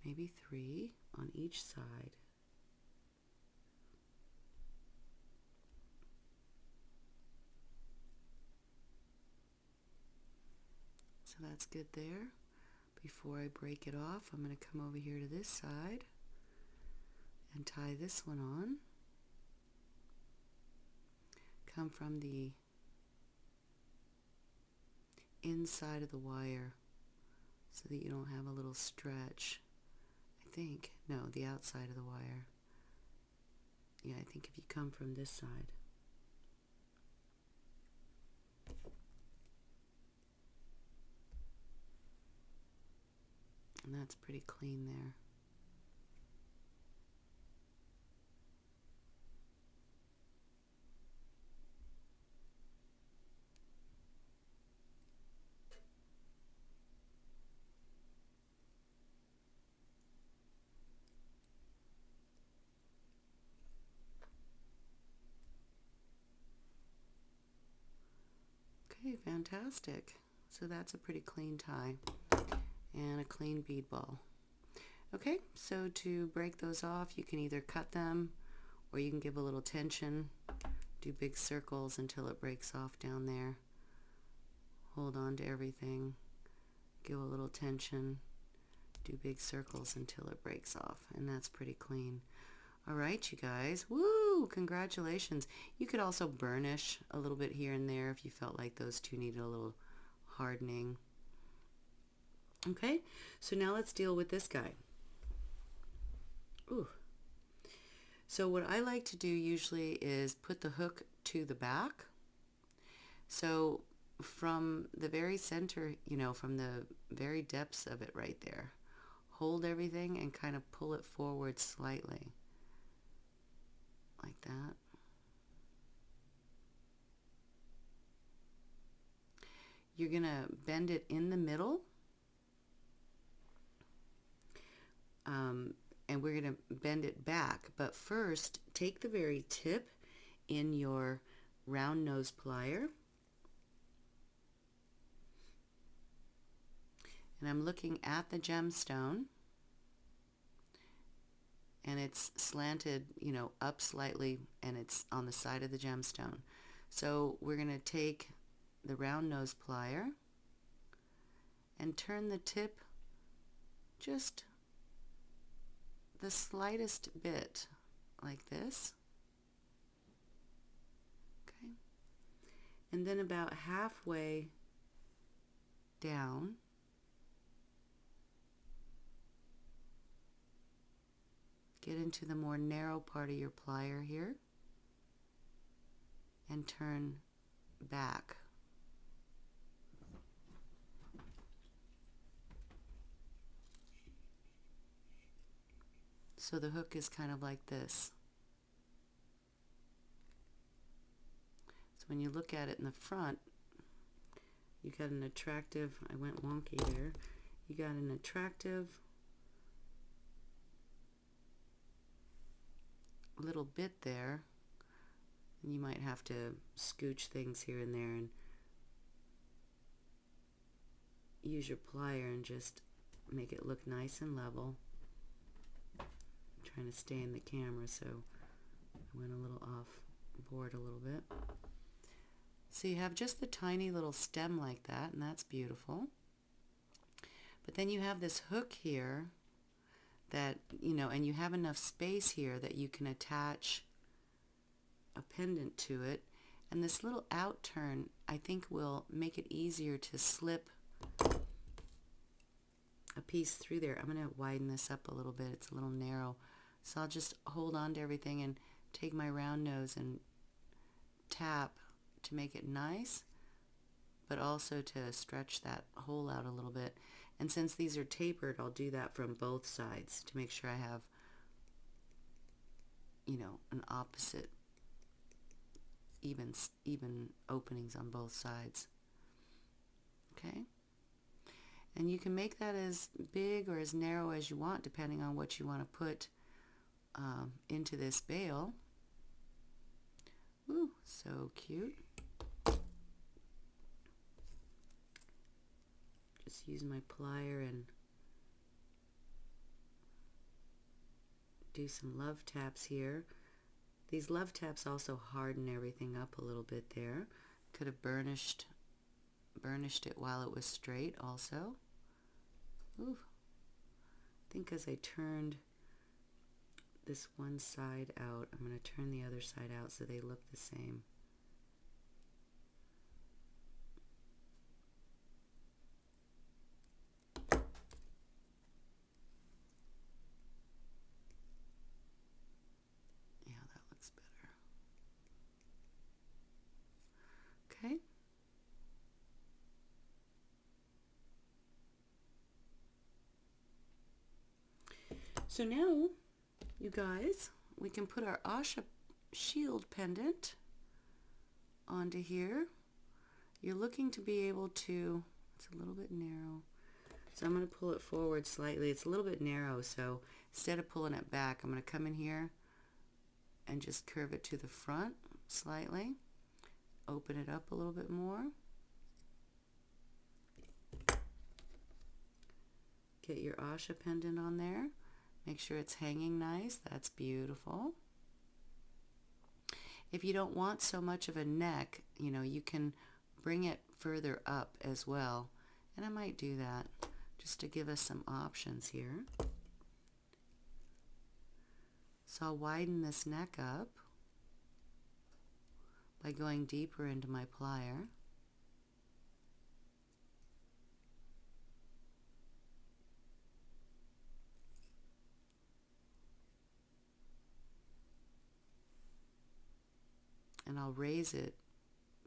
maybe 3 on each side. So that's good there. Before I break it off, I'm going to come over here to this side and tie this one on. Come from the inside of the wire so that you don't have a little stretch. I think, no, the outside of the wire. Yeah, I think if you come from this side. And that's pretty clean there. Okay, fantastic. So that's a pretty clean tie and a clean bead ball. Okay, so to break those off, you can either cut them or you can give a little tension, do big circles until it breaks off down there. Hold on to everything, give a little tension, do big circles until it breaks off, and that's pretty clean. All right, you guys, woo, congratulations. You could also burnish a little bit here and there if you felt like those two needed a little hardening. Okay, so now let's deal with this guy. Ooh. So what I like to do usually is put the hook to the back. So from the very center, you know, from the very depths of it right there, hold everything and kind of pull it forward slightly. Like that. You're going to bend it in the middle. And we're going to bend it back. But first, take the very tip in your round nose plier. And I'm looking at the gemstone. And it's slanted, you know, up slightly, and it's on the side of the gemstone. So we're going to take the round nose plier and turn the tip just the slightest bit, like this. Okay. And then about halfway down, get into the more narrow part of your plier here and turn back. So the hook is kind of like this. So when you look at it in the front, you got an attractive, I went wonky there, you got an attractive little bit there, and you might have to scooch things here and there and use your plier and just make it look nice and level. I'm trying to stay in the camera, so I went a little off board a little bit. So you have just the tiny little stem like that, and that's beautiful. But then you have this hook here that, you know, and you have enough space here that you can attach a pendant to it. And this little out turn, I think, will make it easier to slip a piece through there. I'm going to widen this up a little bit. It's a little narrow. So I'll just hold on to everything and take my round nose and tap to make it nice, but also to stretch that hole out a little bit. And since these are tapered, I'll do that from both sides to make sure I have, you know, an opposite even openings on both sides. Okay? And you can make that as big or as narrow as you want, depending on what you want to put into this bale. Ooh, so cute. Just use my plier and do some love taps here. These love taps also harden everything up a little bit there. Could have burnished it while it was straight also. Ooh. I think as I turned this one side out, I'm going to turn the other side out so they look the same. Yeah, that looks better. Okay. So now, you guys, we can put our Asha shield pendant onto here. You're looking to be able to, it's a little bit narrow, so I'm going to pull it forward slightly. It's a little bit narrow, so instead of pulling it back, I'm going to come in here and just curve it to the front slightly. Open it up a little bit more. Get your Asha pendant on there. Make sure it's hanging nice. That's beautiful. If you don't want so much of a neck, you know, you can bring it further up as well. And I might do that just to give us some options here. So I'll widen this neck up by going deeper into my plier. And I'll raise it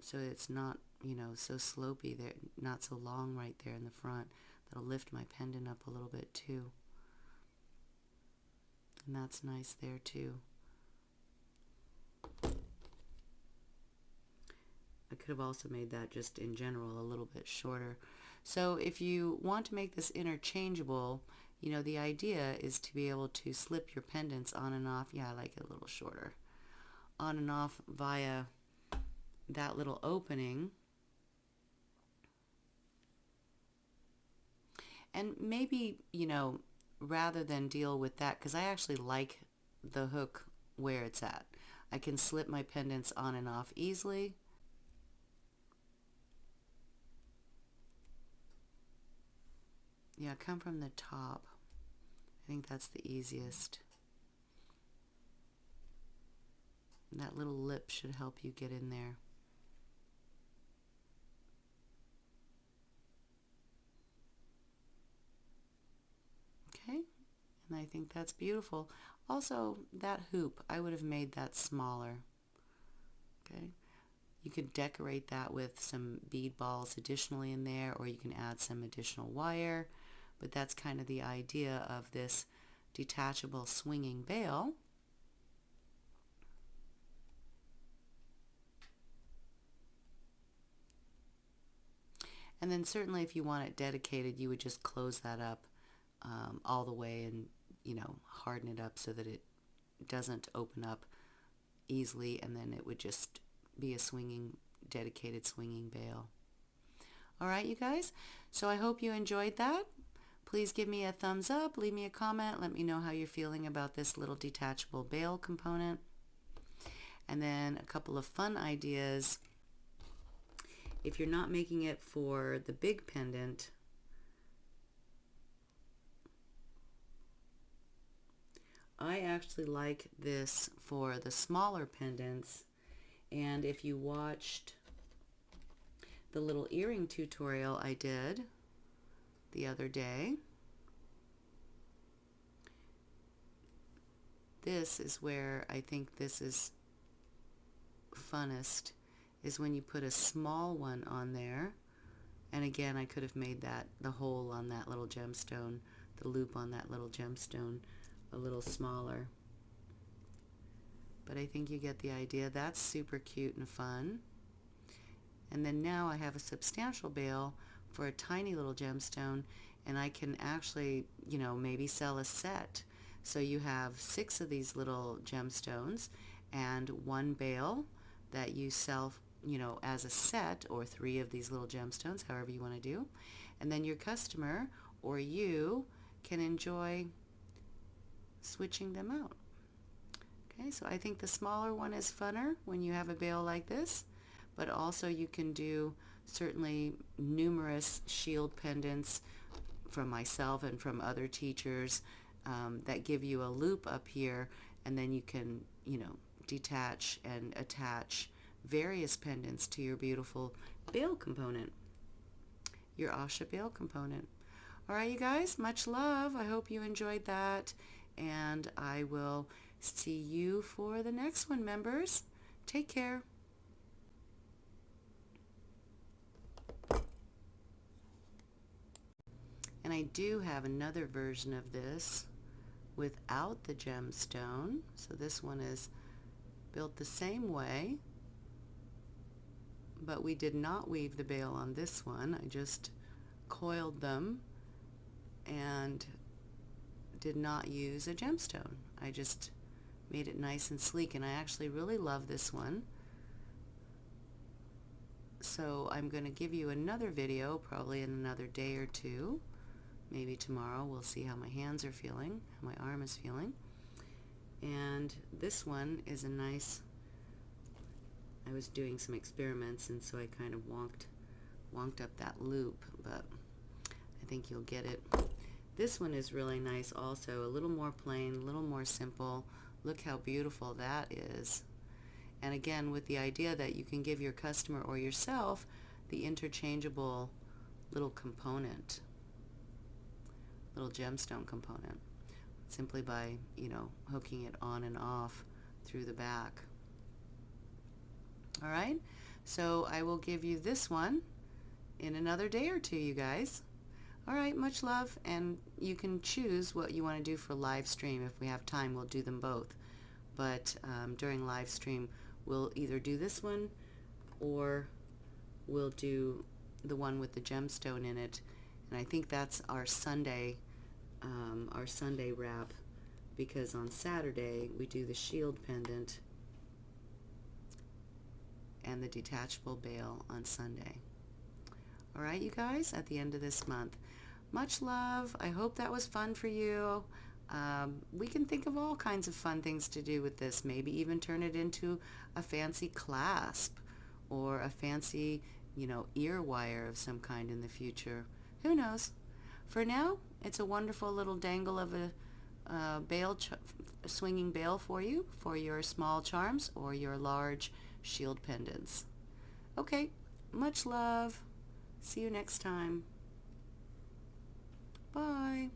so it's not, you know, so slopey there, not so long right there in the front. That'll lift my pendant up a little bit too. And that's nice there too. I could have also made that just in general a little bit shorter. So if you want to make this interchangeable, you know, the idea is to be able to slip your pendants on and off. Yeah, I like it a little shorter. On and off via that little opening. And maybe, you know, rather than deal with that, because I actually like the hook where it's at. I can slip my pendants on and off easily. Yeah, come from the top. I think that's the easiest. And that little lip should help you get in there. Okay, and I think that's beautiful. Also, that hoop, I would have made that smaller. Okay, you could decorate that with some bead balls additionally in there, or you can add some additional wire, but that's kind of the idea of this detachable swinging bale. And then certainly if you want it dedicated, you would just close that up all the way and, you know, harden it up so that it doesn't open up easily, and then it would just be a swinging, dedicated swinging bale. All right, you guys, so I hope you enjoyed that. Please give me a thumbs up, leave me a comment, let me know how you're feeling about this little detachable bale component. And then a couple of fun ideas. If you're not making it for the big pendant, I actually like this for the smaller pendants, and if you watched the little earring tutorial I did the other day, this is where I think this is funnest, is when you put a small one on there. And again, I could have made that, the hole on that little gemstone, the loop on that little gemstone, a little smaller. But I think you get the idea. That's super cute and fun. And then now I have a substantial bale for a tiny little gemstone, and I can actually, you know, maybe sell a set. So you have 6 of these little gemstones and 1 bale that you sell, you know, as a set, or 3 of these little gemstones, however you want to do. And then your customer or you can enjoy switching them out. Okay, so I think the smaller one is funner when you have a bale like this, but also you can do certainly numerous shield pendants from myself and from other teachers that give you a loop up here, and then you can, you know, detach and attach various pendants to your beautiful bale component, your Asha bale component. All right, you guys, much love. I hope you enjoyed that, and I will see you for the next one, members. Take care. And I do have another version of this without the gemstone. So this one is built the same way, but we did not weave the bale on this one. I just coiled them and did not use a gemstone. I just made it nice and sleek, and I actually really love this one. So I'm going to give you another video probably in another day or two, maybe tomorrow. We'll see how my hands are feeling, how my arm is feeling. And this one is a nice, I was doing some experiments, and so I kind of wonked up that loop, but I think you'll get it. This one is really nice also, a little more plain, a little more simple. Look how beautiful that is. And again, with the idea that you can give your customer or yourself the interchangeable little component, little gemstone component, simply by, you know, hooking it on and off through the back. All right, so I will give you this one in another day or two, you guys. All right, much love, and you can choose what you want to do for live stream. If we have time, we'll do them both. But during live stream, we'll either do this one or we'll do the one with the gemstone in it. And I think that's our Sunday wrap, because on Saturday we do the shield pendant and the detachable bale on Sunday. All right, you guys, at the end of this month. Much love. I hope that was fun for you. We can think of all kinds of fun things to do with this. Maybe even turn it into a fancy clasp or a fancy, you know, ear wire of some kind in the future. Who knows? For now, it's a wonderful little dangle of a swinging bale for you, for your small charms or your large shield pendants. Okay, much love. See you next time. Bye.